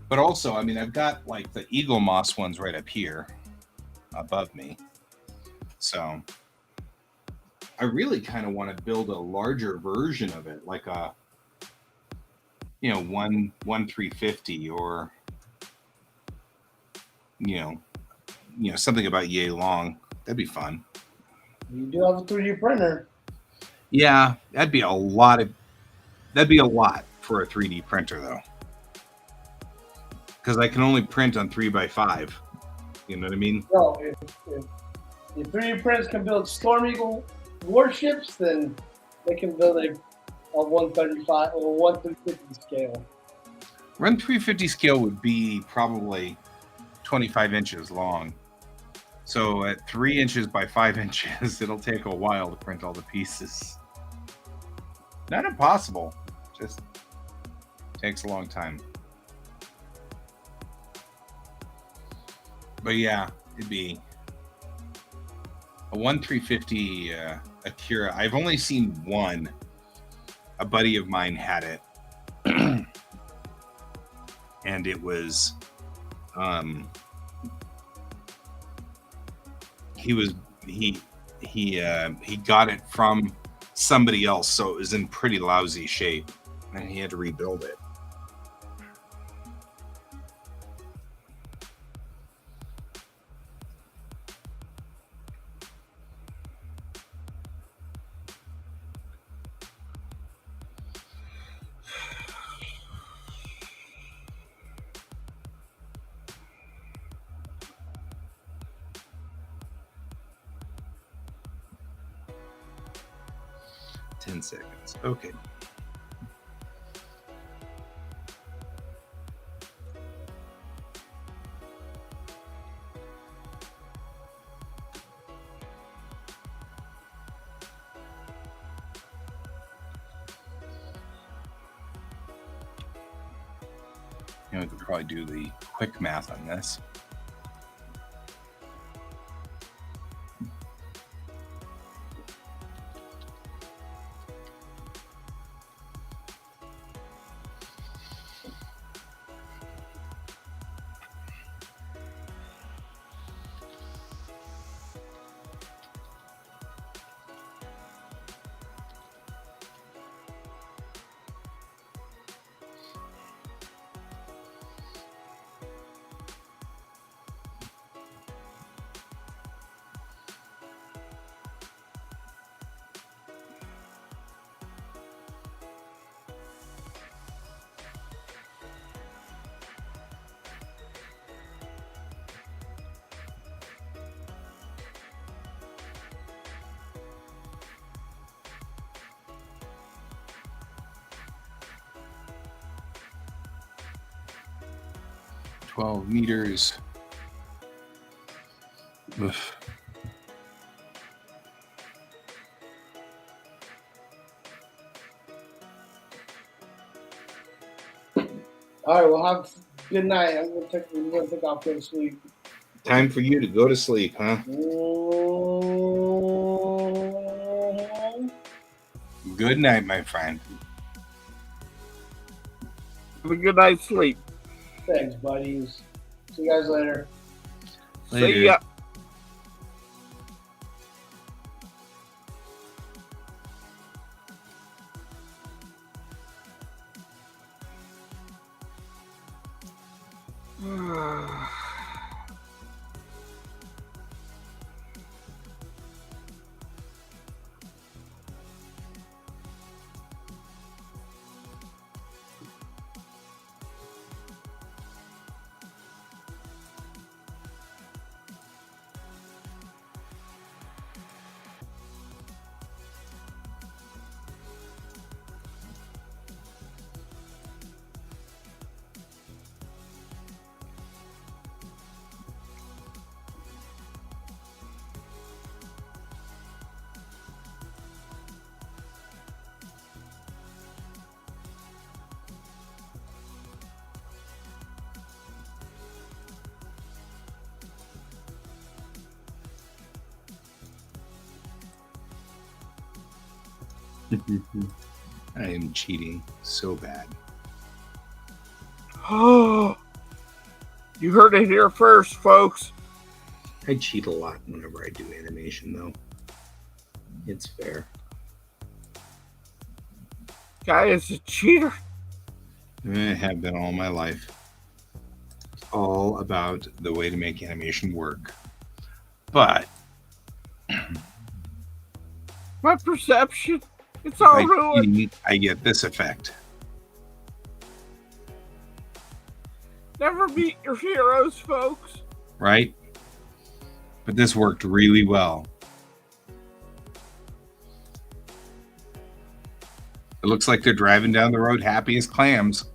But also, I mean, I've got like the Eagle Moss ones right up here above me. So I really kind of want to build a larger version of it, like a, you know, one 350 or, you know, something about yay long. That'd be fun. You do have a 3D printer. Yeah, that'd be a lot for a 3D printer though. Because I can only print on 3x5. You know what I mean? No, if 3D printers can build Storm Eagle warships, then they can build a 135 or 1/350 scale. Run 350 scale would be probably 25 inches long. So at 3 inches by 5 inches, it'll take a while to print all the pieces. Not impossible, just takes a long time. But yeah, it'd be a 1/350 Akira. I've only seen one. A buddy of mine had it. And it was he got it from somebody else, so it was in pretty lousy shape, and he had to rebuild it. Seconds. Okay. You know, we could probably do the quick math on this. $12 meters. Oof. All right, well, have a good night. I'm gonna take off, go to sleep. Time for you to go to sleep, huh? Good night, my friend. Have a good night's sleep. Thanks, buddies. See you guys later. See ya. I am cheating so bad. Oh, you heard it here first, folks. I cheat a lot whenever I do animation, though. It's fair. Guy is a cheater. I have been all my life. It's all about the way to make animation work. But My perception, it's all by ruined. cheating, I get this effect. Never meet your heroes, folks. Right? But this worked really well. It looks like they're driving down the road happy as clams.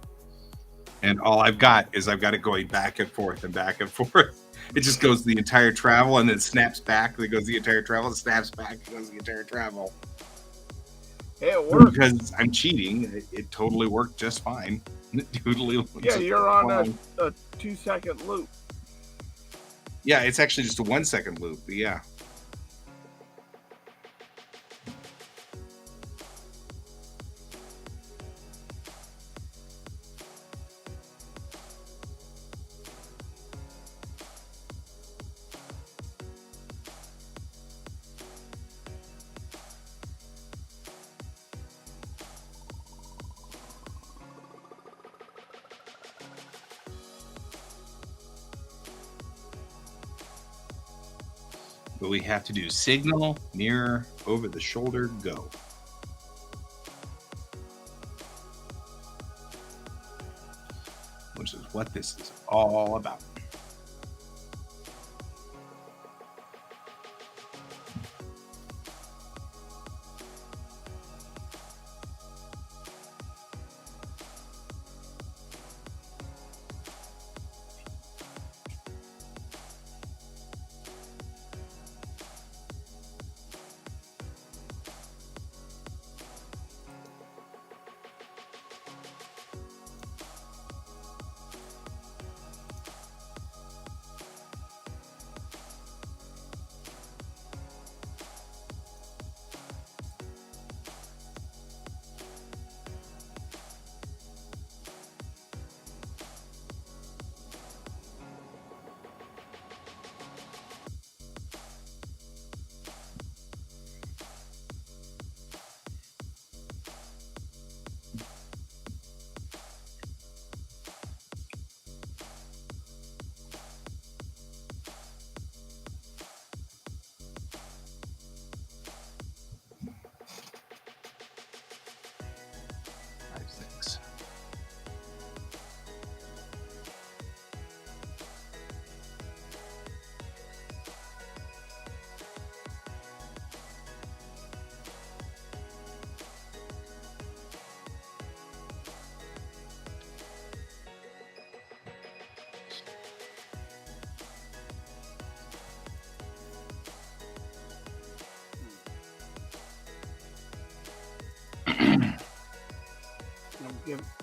And all I've got it going back and forth and back and forth. It just goes the entire travel and then snaps back. Then goes the entire travel and snaps back and goes the entire travel. It works. Because I'm cheating, it totally worked just fine. Yeah, you're on a 2-second loop. Yeah, it's actually just a 1 second loop, but yeah. But we have to do signal, mirror, over the shoulder, go. Which is what this is all about.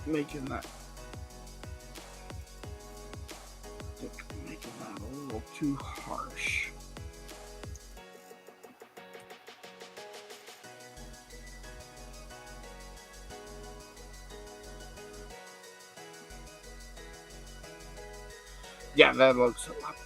Making that a little too harsh. Yeah, that looks a lot better.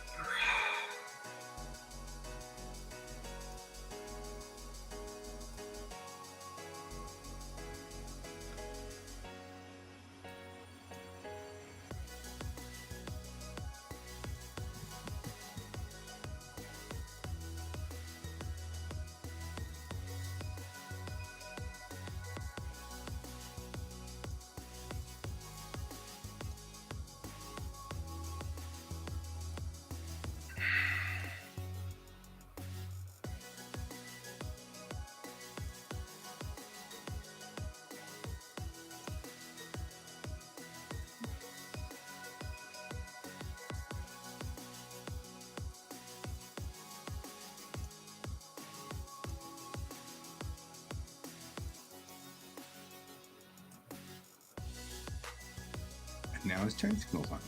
Now his turn signals on.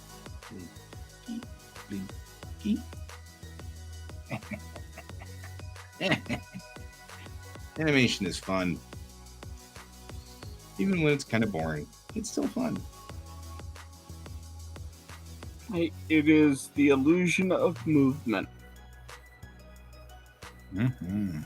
Blink, blink, blink. Animation is fun. Even when it's kind of boring, it's still fun. It is the illusion of movement. Mm-hmm.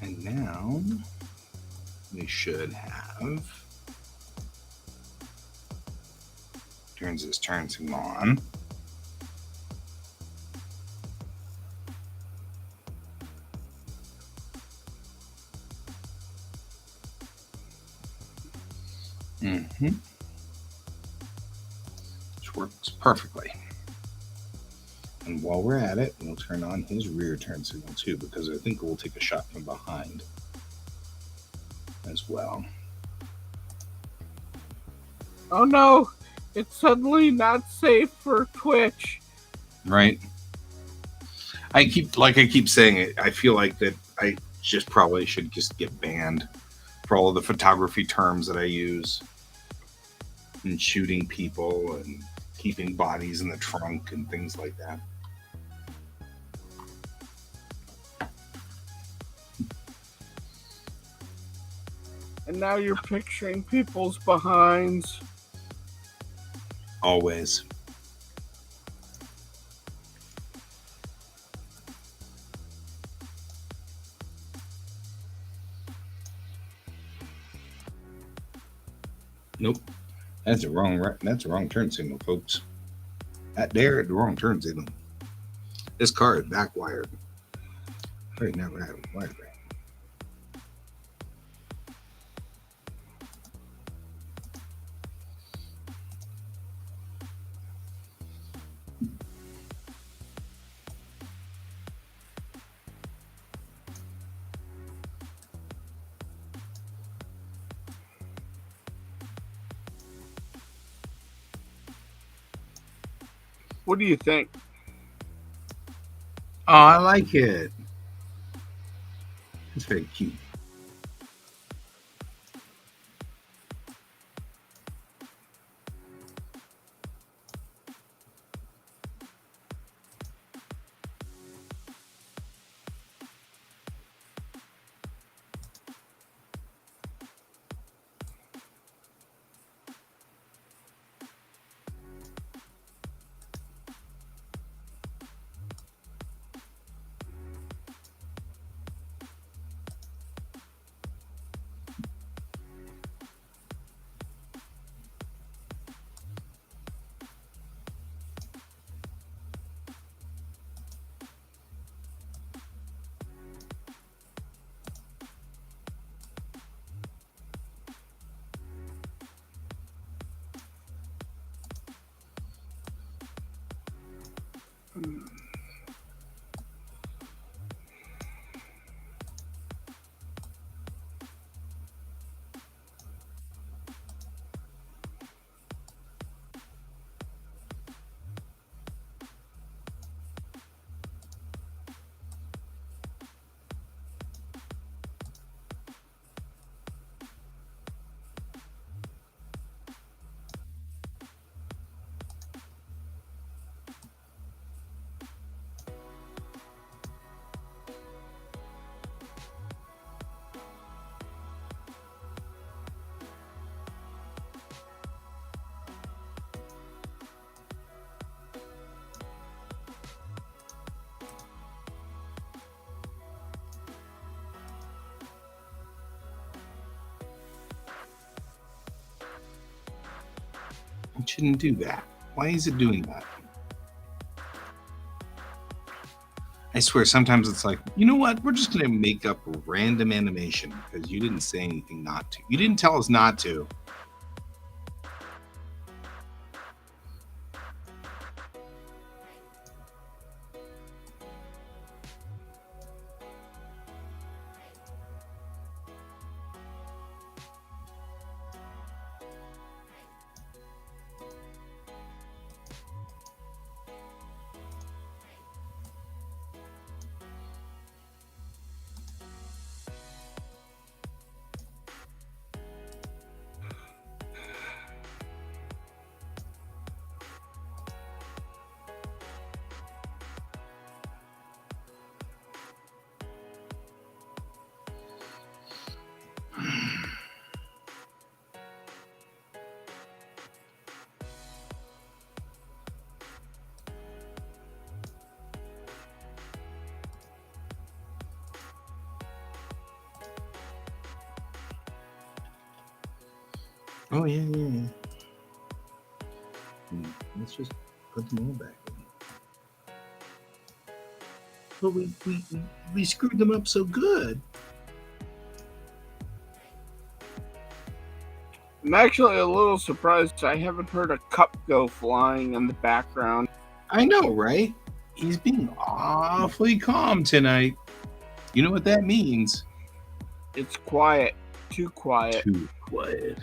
And now we should have turns his turn signal on. Mm-hmm. Which works perfectly. And while we're at it, we'll turn on his rear turn signal too, because I think we'll take a shot from behind as well. Oh no, it's suddenly not safe for Twitch. Right? I keep saying it, I feel like that I just probably should just get banned for all of the photography terms that I use and shooting people and keeping bodies in the trunk and things like that. And now you're picturing people's behinds. Always. Nope. That's the wrong turn signal, folks. That there, the wrong turn signal. This car is backwired. Right now, we're having wired. What do you think? Oh, I like it. It's very cute. It shouldn't do that. Why is it doing that? I swear, sometimes it's like, you know what? We're just going to make up a random animation because you didn't say anything not to. You didn't tell us not to. Oh, yeah. Let's just put them all back in. But we screwed them up so good. I'm actually a little surprised I haven't heard a cup go flying in the background. I know, right? He's being awfully calm tonight. You know what that means? It's quiet. Too quiet. Too quiet.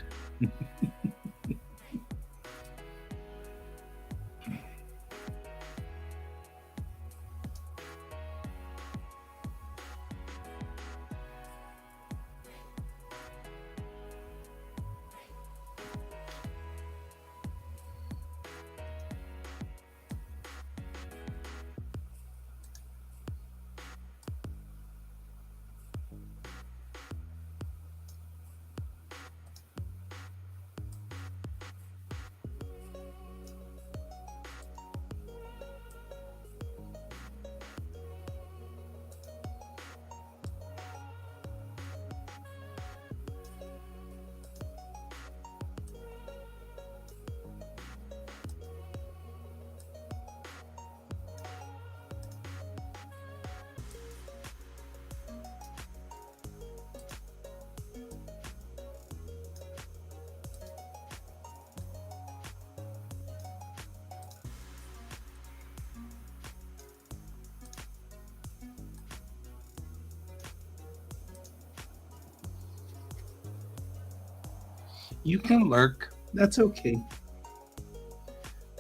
You can lurk. That's okay.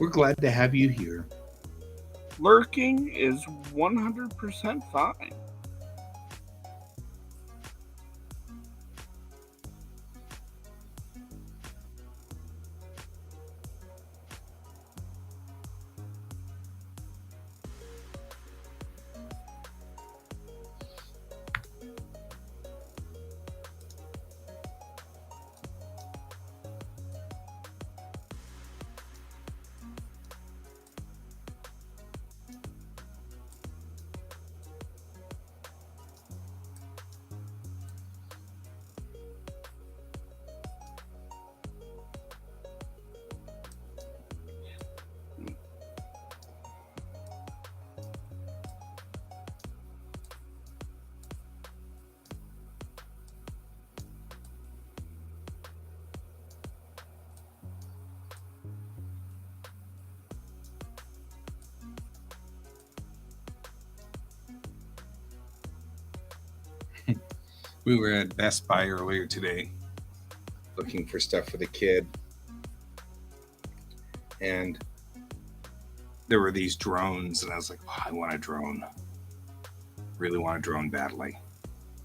We're glad to have you here. Lurking is 100% fine. We were at Best Buy earlier today looking for stuff for the kid. And there were these drones, and I was like, oh, I want a drone. Really want a drone badly.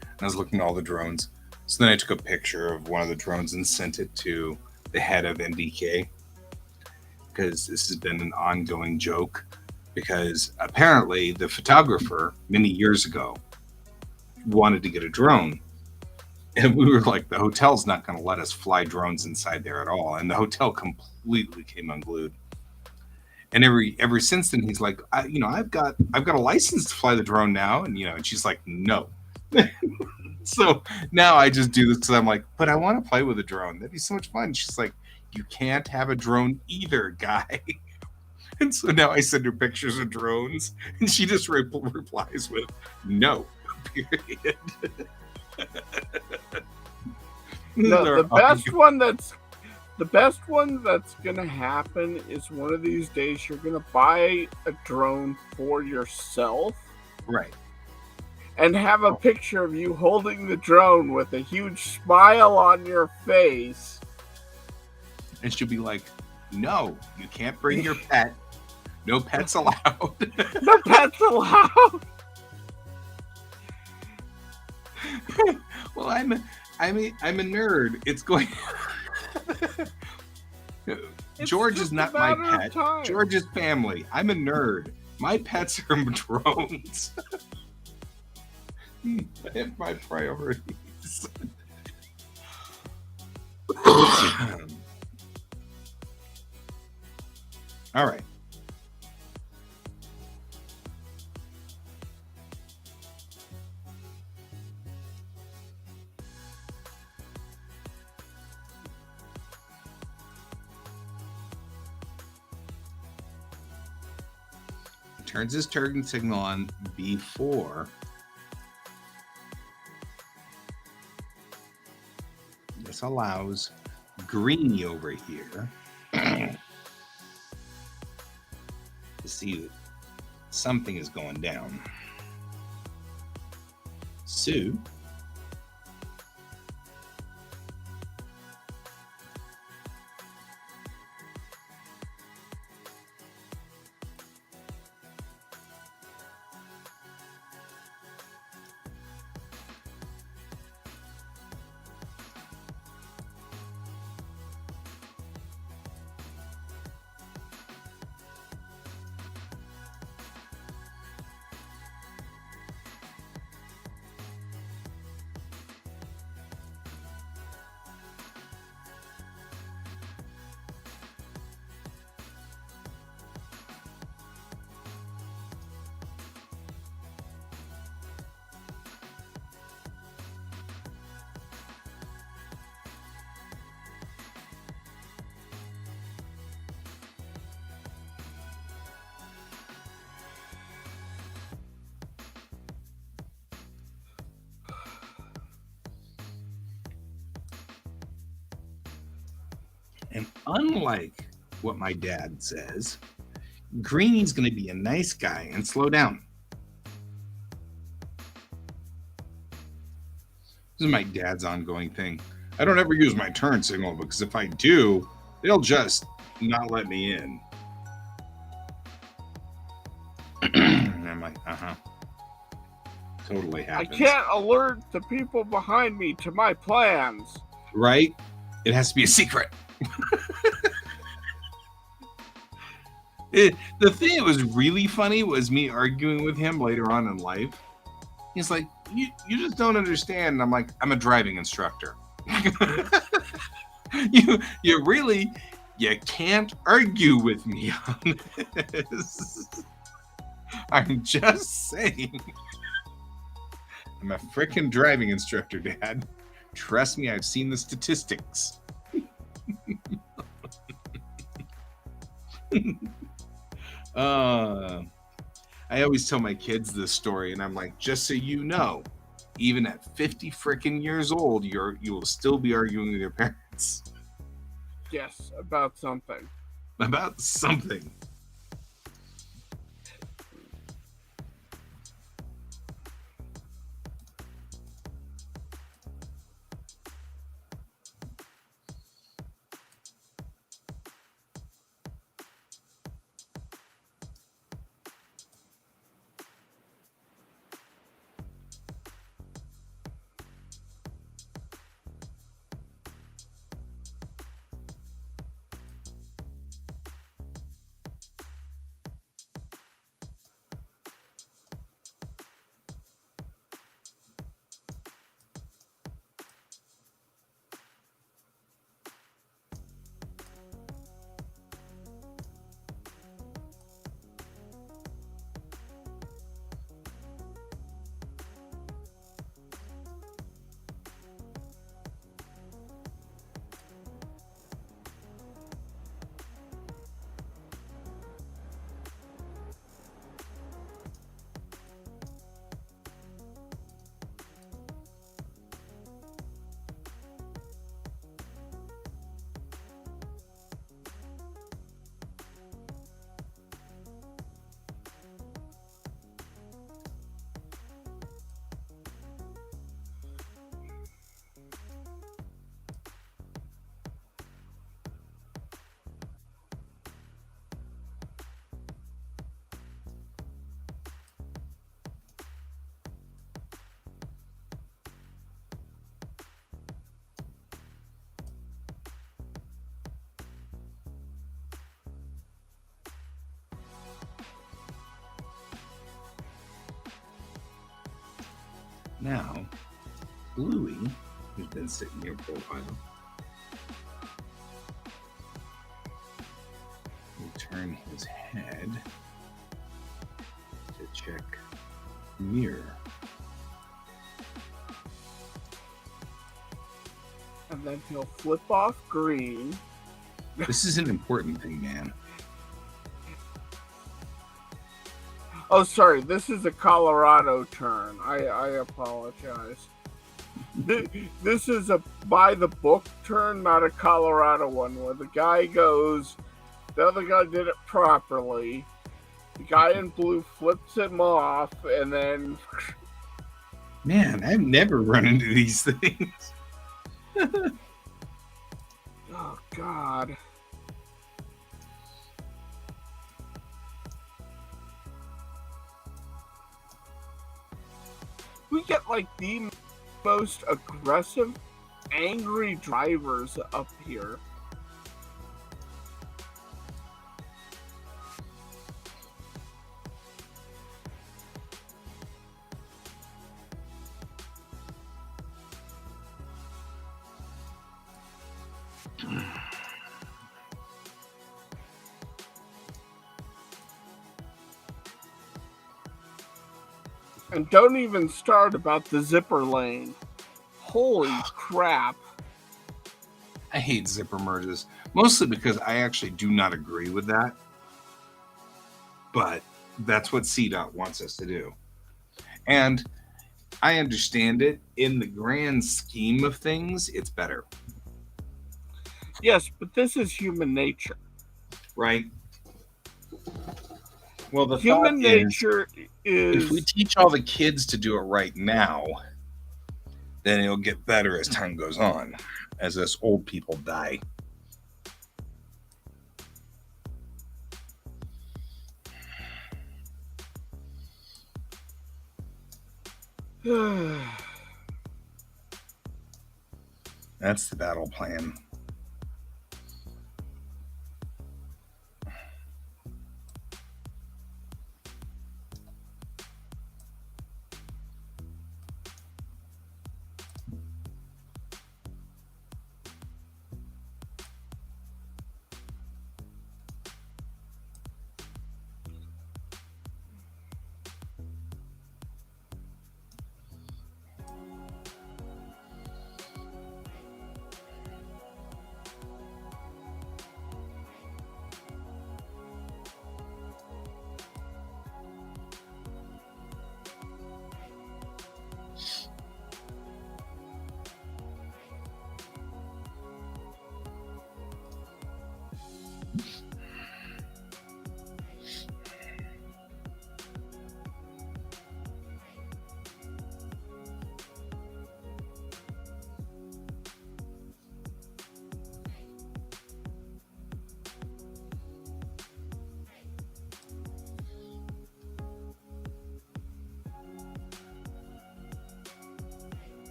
And I was looking at all the drones. So then I took a picture of one of the drones and sent it to the head of NDK, because this has been an ongoing joke. Because apparently the photographer many years ago wanted to get a drone. And we were like, the hotel's not going to let us fly drones inside there at all. And the hotel completely came unglued. And ever since then, he's like, I've got a license to fly the drone now. And, and she's like, no. So now I just do this because I'm like, but I want to play with a drone. That'd be so much fun. She's like, You can't have a drone either, Guy. And so now I send her pictures of drones, and she just replies with, no, period. No, the best one that's gonna happen is one of these days you're gonna buy a drone for yourself, right, and have a picture of you holding the drone with a huge smile on your face. and she'll be like, no, you can't bring your pet. No pets allowed. No pets allowed. Well, I'm a nerd. It's going. George is not my pet. George is family. I'm a nerd. My pets are drones. I have my priorities. All right. Turns his turn signal on before this allows Greeny over here to see that something is going down. So and unlike what my dad says, Greeny's going to be a nice guy and slow down. This is my dad's ongoing thing. I don't ever use my turn signal because if I do, they'll just not let me in. And I'm like, totally happens. I can't alert the people behind me to my plans. Right? It has to be a secret. The thing that was really funny was me arguing with him later on in life. He's like, you just don't understand. And I'm like, I'm a driving instructor. you can't argue with me on this. I'm just saying. I'm a freaking driving instructor, Dad. Trust me, I've seen the statistics. I always tell my kids this story, and I'm like, just so you know, even at 50 freaking years old, you will still be arguing with your parents. Yes, about something. About something. Now, Bluey, who's been sitting here for a while, will turn his head to check mirror. And then he'll flip off green. This is an important thing, man. Oh, sorry. This is a Colorado turn. I apologize. This is a by the book turn, not a Colorado one, where the guy goes, the other guy did it properly. The guy in blue flips him off, and then... Man, I've never run into these things. Oh, God. We get like the most aggressive, angry drivers up here. And don't even start about the zipper lane. Holy crap. I hate zipper merges, mostly because I actually do not agree with that. But that's what CDOT wants us to do. And I understand it. In the grand scheme of things, it's better. Yes, but this is human nature. Right? Well, the Human nature is... if we teach all the kids to do it right now, then it'll get better as time goes on, as us old people die. That's the battle plan.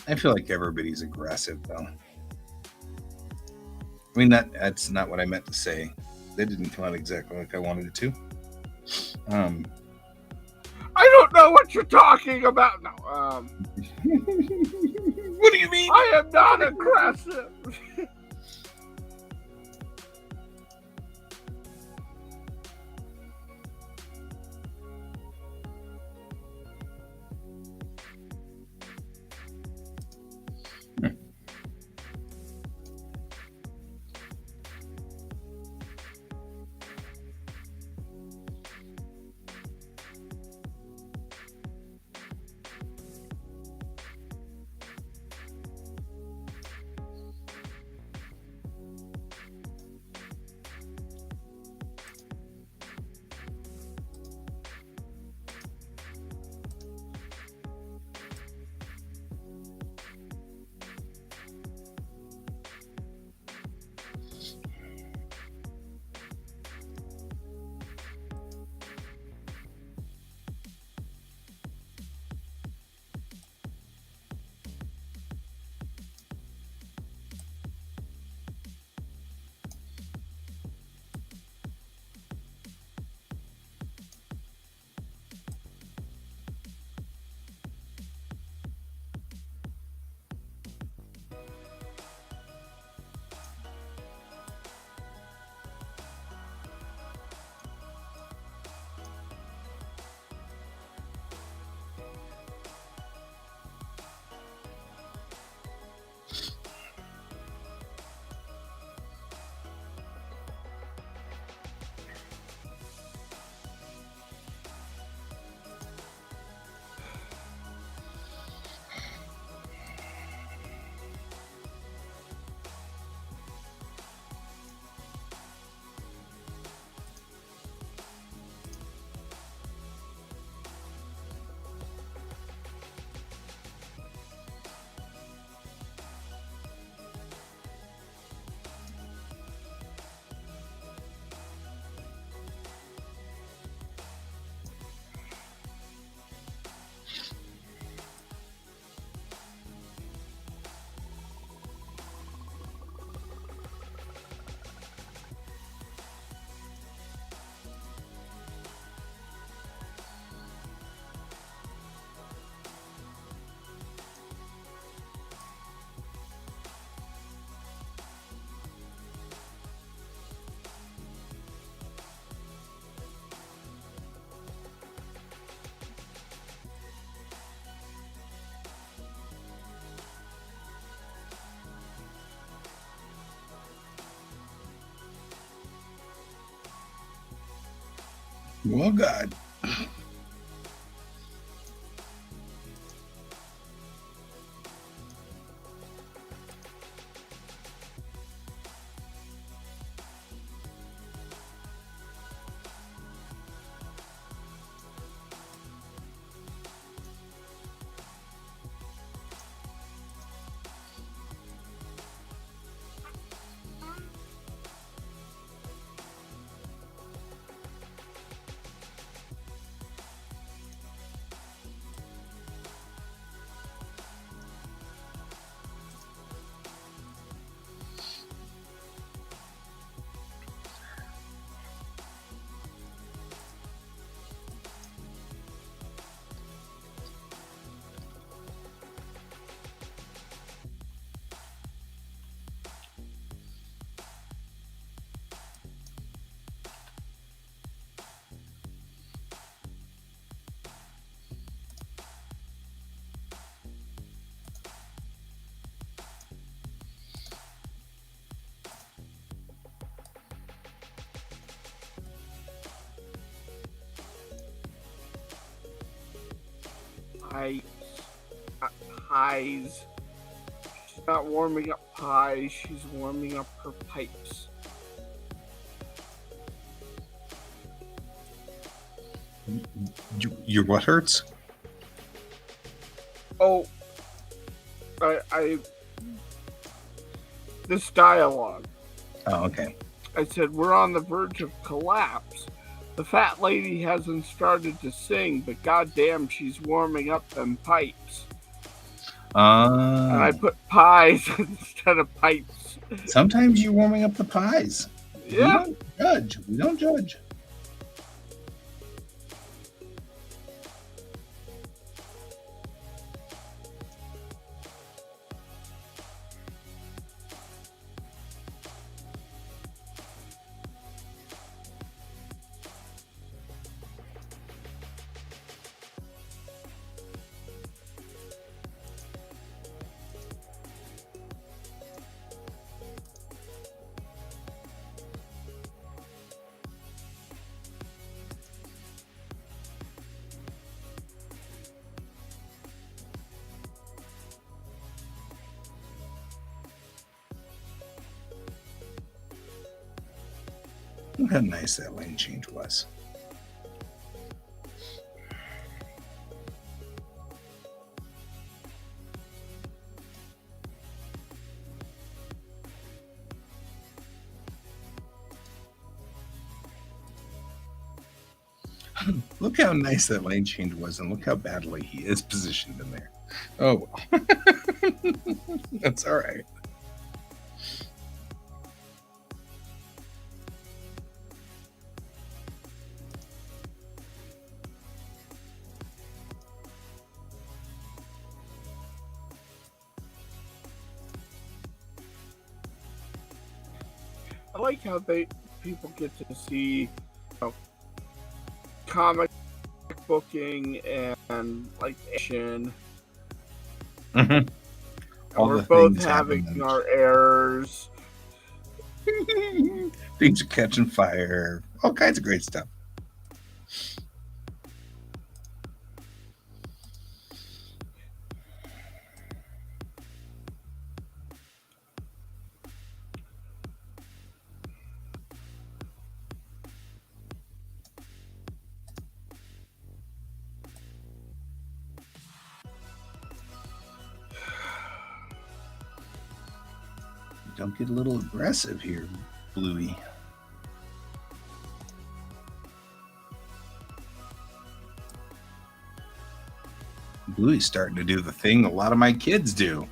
I feel like everybody's aggressive, though. I mean, that's not what I meant to say. That didn't come out exactly like I wanted it to. I don't know what you're talking about. No, What do you mean? I am not aggressive. Well, God. Pies. She's not warming up pies, she's warming up her pipes. Your what hurts? Oh, this dialogue. Oh, okay. I said, we're on the verge of collapse. The fat lady hasn't started to sing, but goddamn, she's warming up them pipes. And I put pies instead of pipes. Sometimes you're warming up the pies. Yeah. We don't judge. We don't judge. Look how nice that lane change was. Look how nice that lane change was, and look how badly he is positioned in there. Oh, well. That's all right. I like how people get to see, comic booking and like action. Mm-hmm. We're both having our errors. Things are catching fire. All kinds of great stuff. Don't get a little aggressive here, Bluey. Bluey's starting to do the thing a lot of my kids do,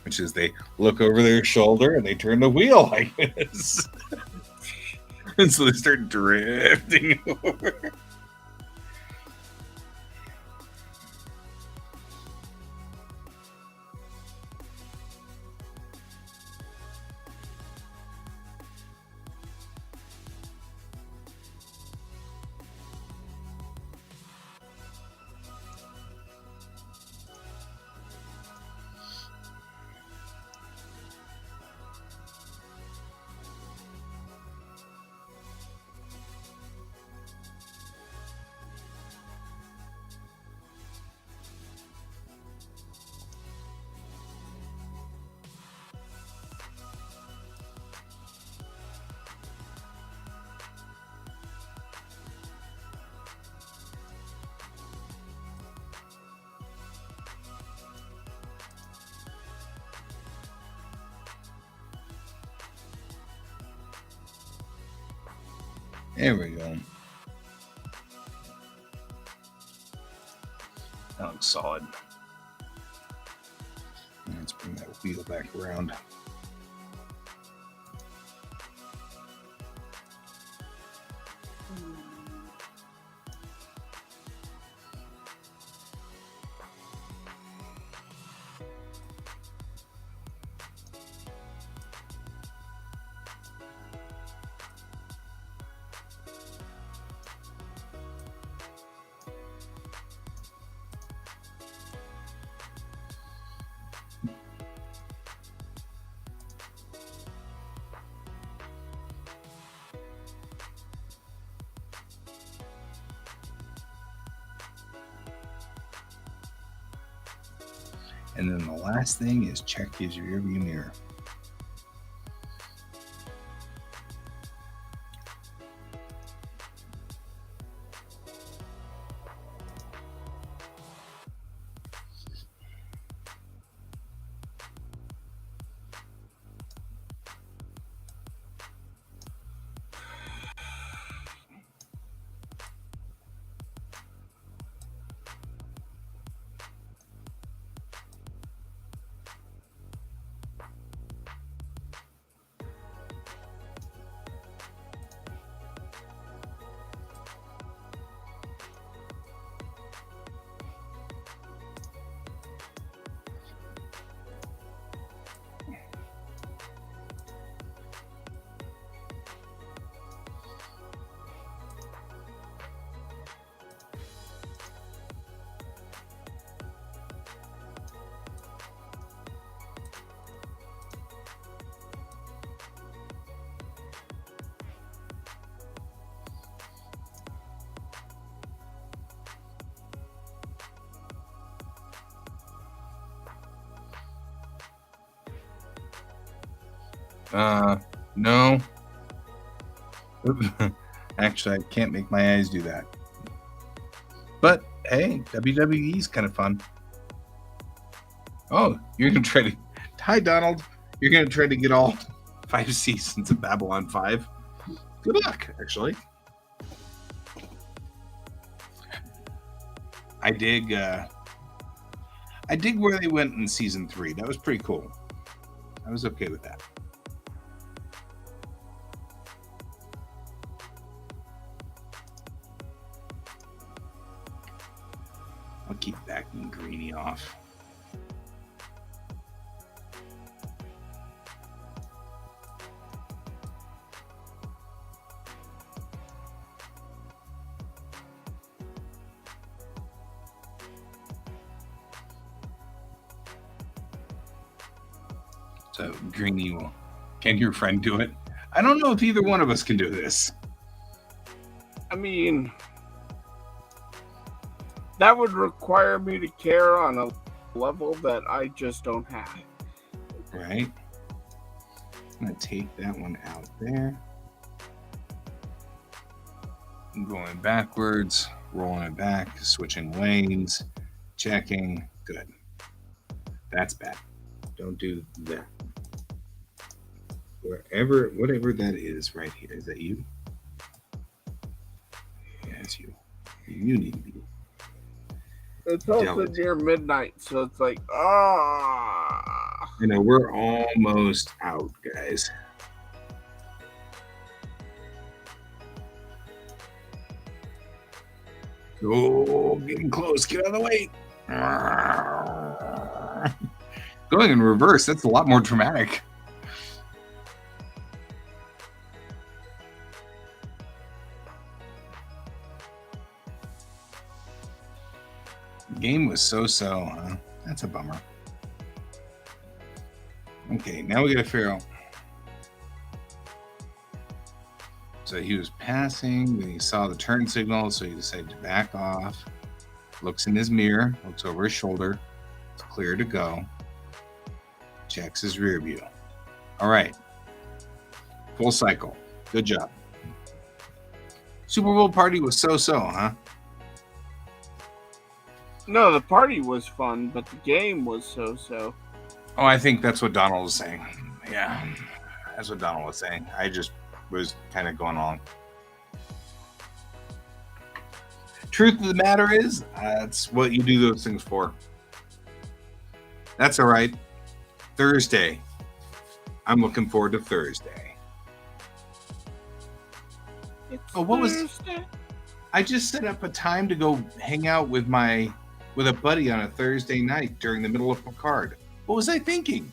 which is they look over their shoulder and they turn the wheel like this. And so they start drifting over. There we go. That looks solid. Let's bring that wheel back around. And then the last thing is check his rearview mirror. No. Actually, I can't make my eyes do that. But hey, WWE's kind of fun. Oh, you're gonna try to. Hi, Donald. You're gonna try to get all 5 seasons of Babylon 5. Good luck, actually. I dig where they went in season 3. That was pretty cool. I was okay with that. I'll keep backing Greenie off. So Greenie will. Can your friend do it? I don't know if either one of us can do this. I mean, that would require me to care on a level that I just don't have. Right? I'm going to take that one out there. I'm going backwards, rolling it back, switching lanes, checking. Good. That's bad. Don't do that. Whatever that is right here. Is that you? Yeah, it's you. You need to be. It's also near midnight, so it's like, You know, we're almost out, guys. Oh, getting close. Get out of the way. Going in reverse, that's a lot more dramatic. The game was so-so, huh? That's a bummer. Okay, now we gotta figure out. So he was passing, then he saw the turn signal, so he decided to back off. Looks in his mirror, looks over his shoulder. It's clear to go. Checks his rear view. All right. Full cycle. Good job. Super Bowl party was so-so, huh? No, the party was fun, but the game was so-so. Oh, I think that's what Donald was saying. Yeah, that's what Donald was saying. I just was kind of going along. Truth of the matter is, that's what you do those things for. That's all right. Thursday. I'm looking forward to Thursday. It's Oh, what was- Thursday. I just set up a time to go hang out with a buddy on a Thursday night during the middle of Picard. What was I thinking?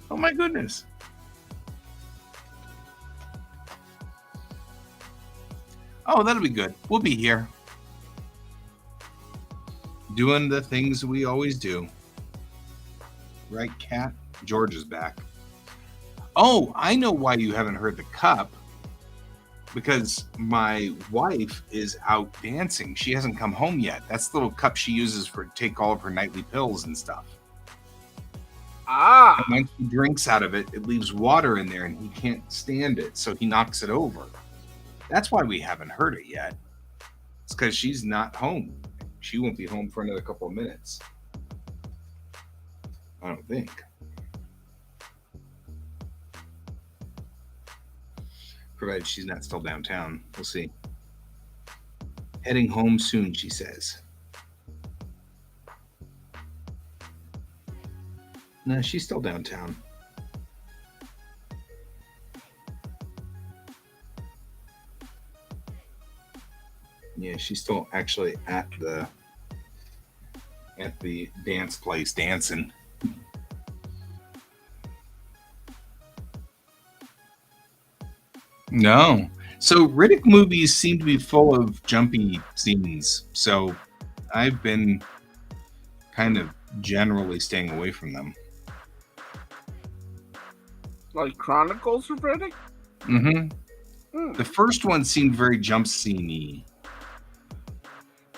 Oh my goodness. Oh, that'll be good. We'll be here. Doing the things we always do. Right, Kat? George is back. Oh, I know why you haven't heard the cup. Because my wife is out dancing. She hasn't come home yet. That's the little cup she uses to take all of her nightly pills and stuff. Ah, And when he drinks out of it, it leaves water in there and he can't stand it. So he knocks it over. That's why we haven't heard it yet. It's because she's not home. She won't be home for another couple of minutes. I don't think. Provided she's not still downtown. We'll see. Heading home soon, she says. No, she's still downtown. Yeah, she's still actually at the dance place dancing. No. So Riddick movies seem to be full of jumpy scenes. So I've been kind of generally staying away from them. like Chronicles of Riddick? Mm-hmm. Hmm. The first one seemed very jump scene-y.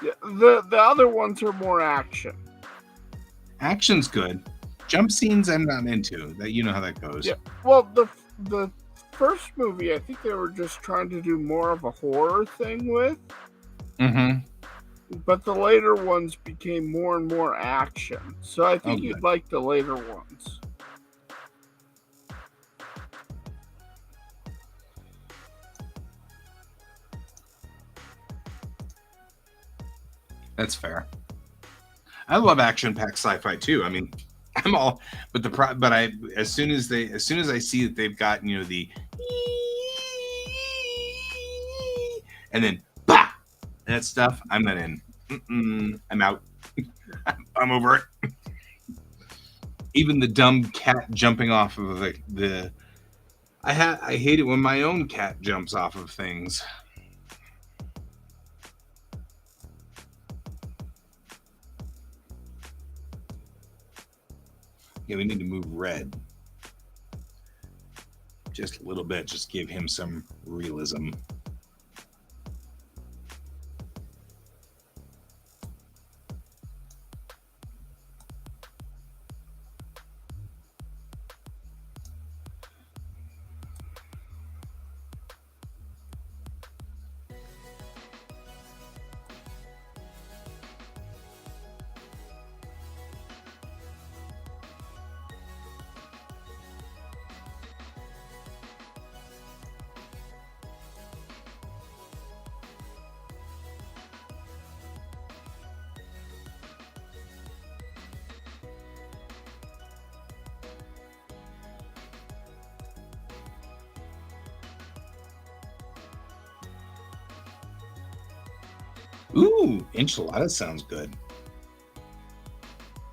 Yeah, the other ones are more action. Action's good. Jump scenes I'm not into. That you know how that goes. Yeah. Well, the first movie, I think they were just trying to do more of a horror thing with, Mm-hmm. but the later ones became more and more action. So I think Oh, you'd good. like the later ones. That's fair. I love action-packed sci-fi too. I mean, I'm all, but I as soon as I see that they've got the and then bah that stuff, I'm not in. I'm out. I'm over it. Even the dumb cat jumping off of the I hate it when my own cat jumps off of things. Yeah, we need to move Red just a little bit. Just give him some realism. Ooh, enchiladas sounds good.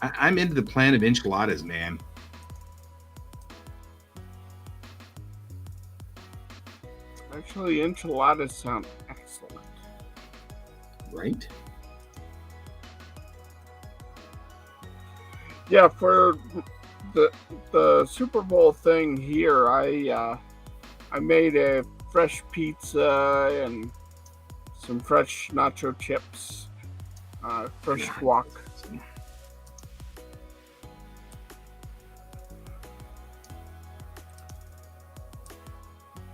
I'm into the plan of enchiladas, man. Actually, enchiladas sound excellent. Right? Yeah, for the Super Bowl thing here, I made a fresh pizza and some fresh nacho chips, fresh guac.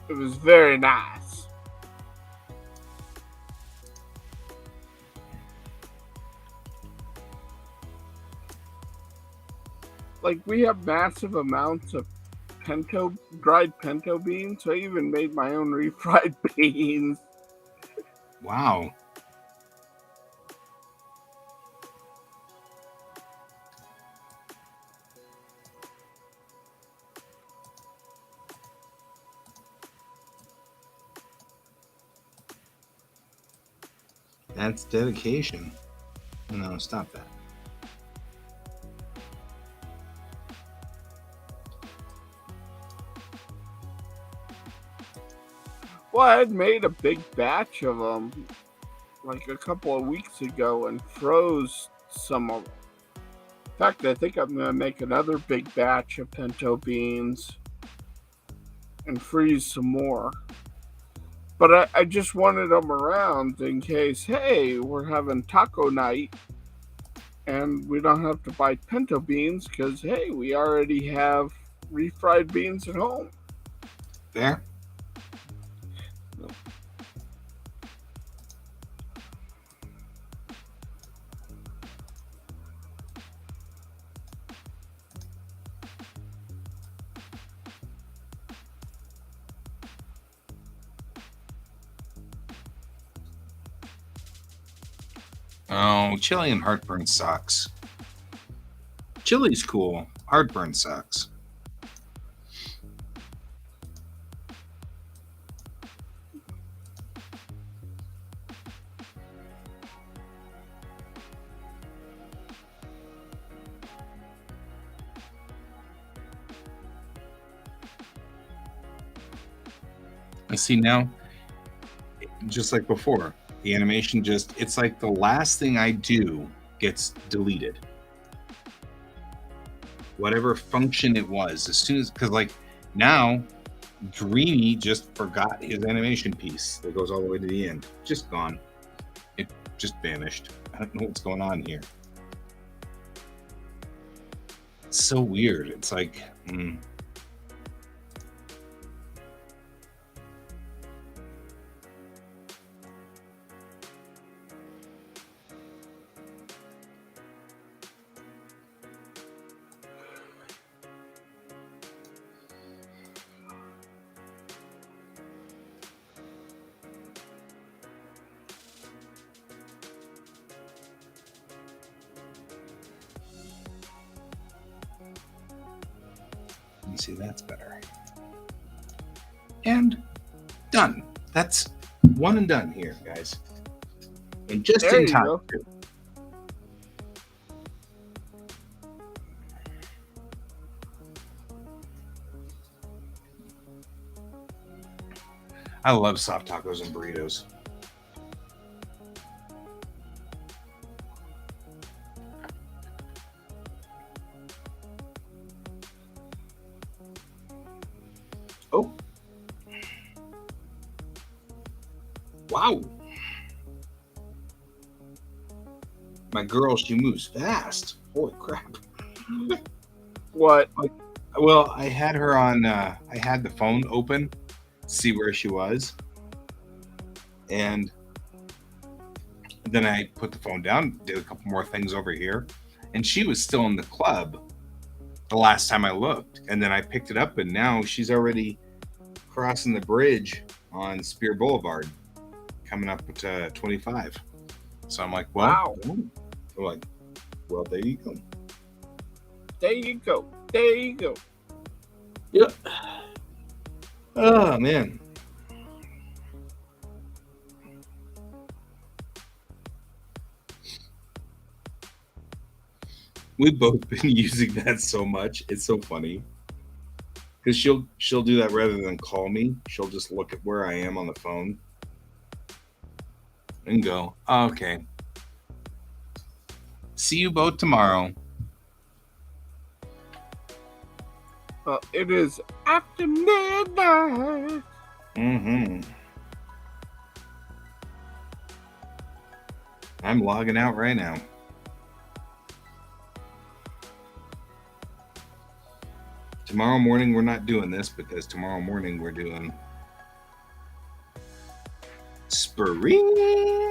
It was very nice. Like, we have massive amounts of dried pinto beans. I even made my own refried beans. Wow. That's dedication. No, stop that. Well, I had made a big batch of them like a couple of weeks ago and froze some of them. In fact, I think I'm going to make another big batch of pinto beans and freeze some more. But I just wanted them around in case, hey, we're having taco night and we don't have to buy pinto beans because, hey, we already have refried beans at home. There. Oh, chili and heartburn sucks. Chili's cool. Heartburn sucks. I see now, just like before, the animation it's like the last thing I do gets deleted. Whatever function it was, as soon as, because like now, Dreamy just forgot his animation piece that goes all the way to the end. Just gone. It just vanished. I don't know what's going on here. It's so weird. It's like, let me see, that's better. And done. That's one and done here, guys. And just There in you time. go. Too. I love soft tacos and burritos. Oh. Wow. My girl, she moves fast. Holy crap. What? Well, I had her on, I had the phone open to see where she was. And then I put the phone down, did a couple more things over here. And she was still in the club the last time I looked. And then I picked it up, and now she's already crossing the bridge on Spear Boulevard, coming up to 25. So I'm like, well, Wow. I'm like, well, there you go. There you go. There you go. Yep. Oh, man. We've both been using that so much. It's so funny. Because she'll do that rather than call me. She'll just look at where I am on the phone and go, oh, okay. See you both tomorrow. Well, it is after midnight. Mm-hmm. I'm logging out right now. Tomorrow morning, we're not doing this because tomorrow morning we're doing Springs.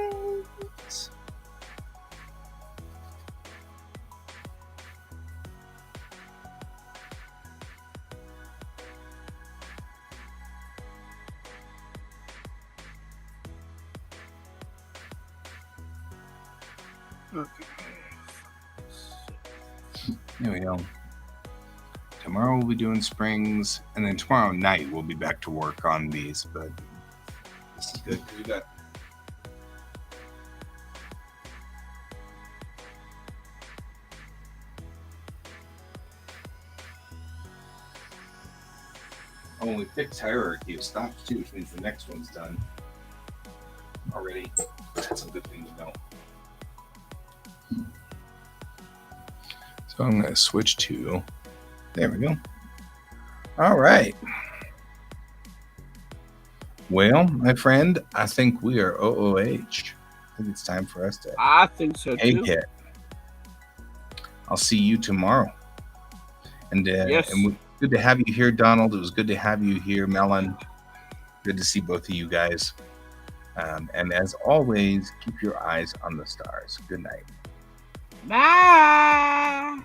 Okay. There we go. Tomorrow we'll be doing springs, and then tomorrow night we'll be back to work on these. But this is good because we got. Oh, we picked hierarchy of stops too, which means the next one's done already. That's a good thing to know. So I'm going to switch to. There we go. All right. Well, my friend, I think we are OOH. I think it's time for us to I think so too. hit. I'll see you tomorrow. And Yes. and good to have you here, Donald. It was good to have you here, Melon. Good to see both of you guys. And as always, keep your eyes on the stars. Good night. Bye.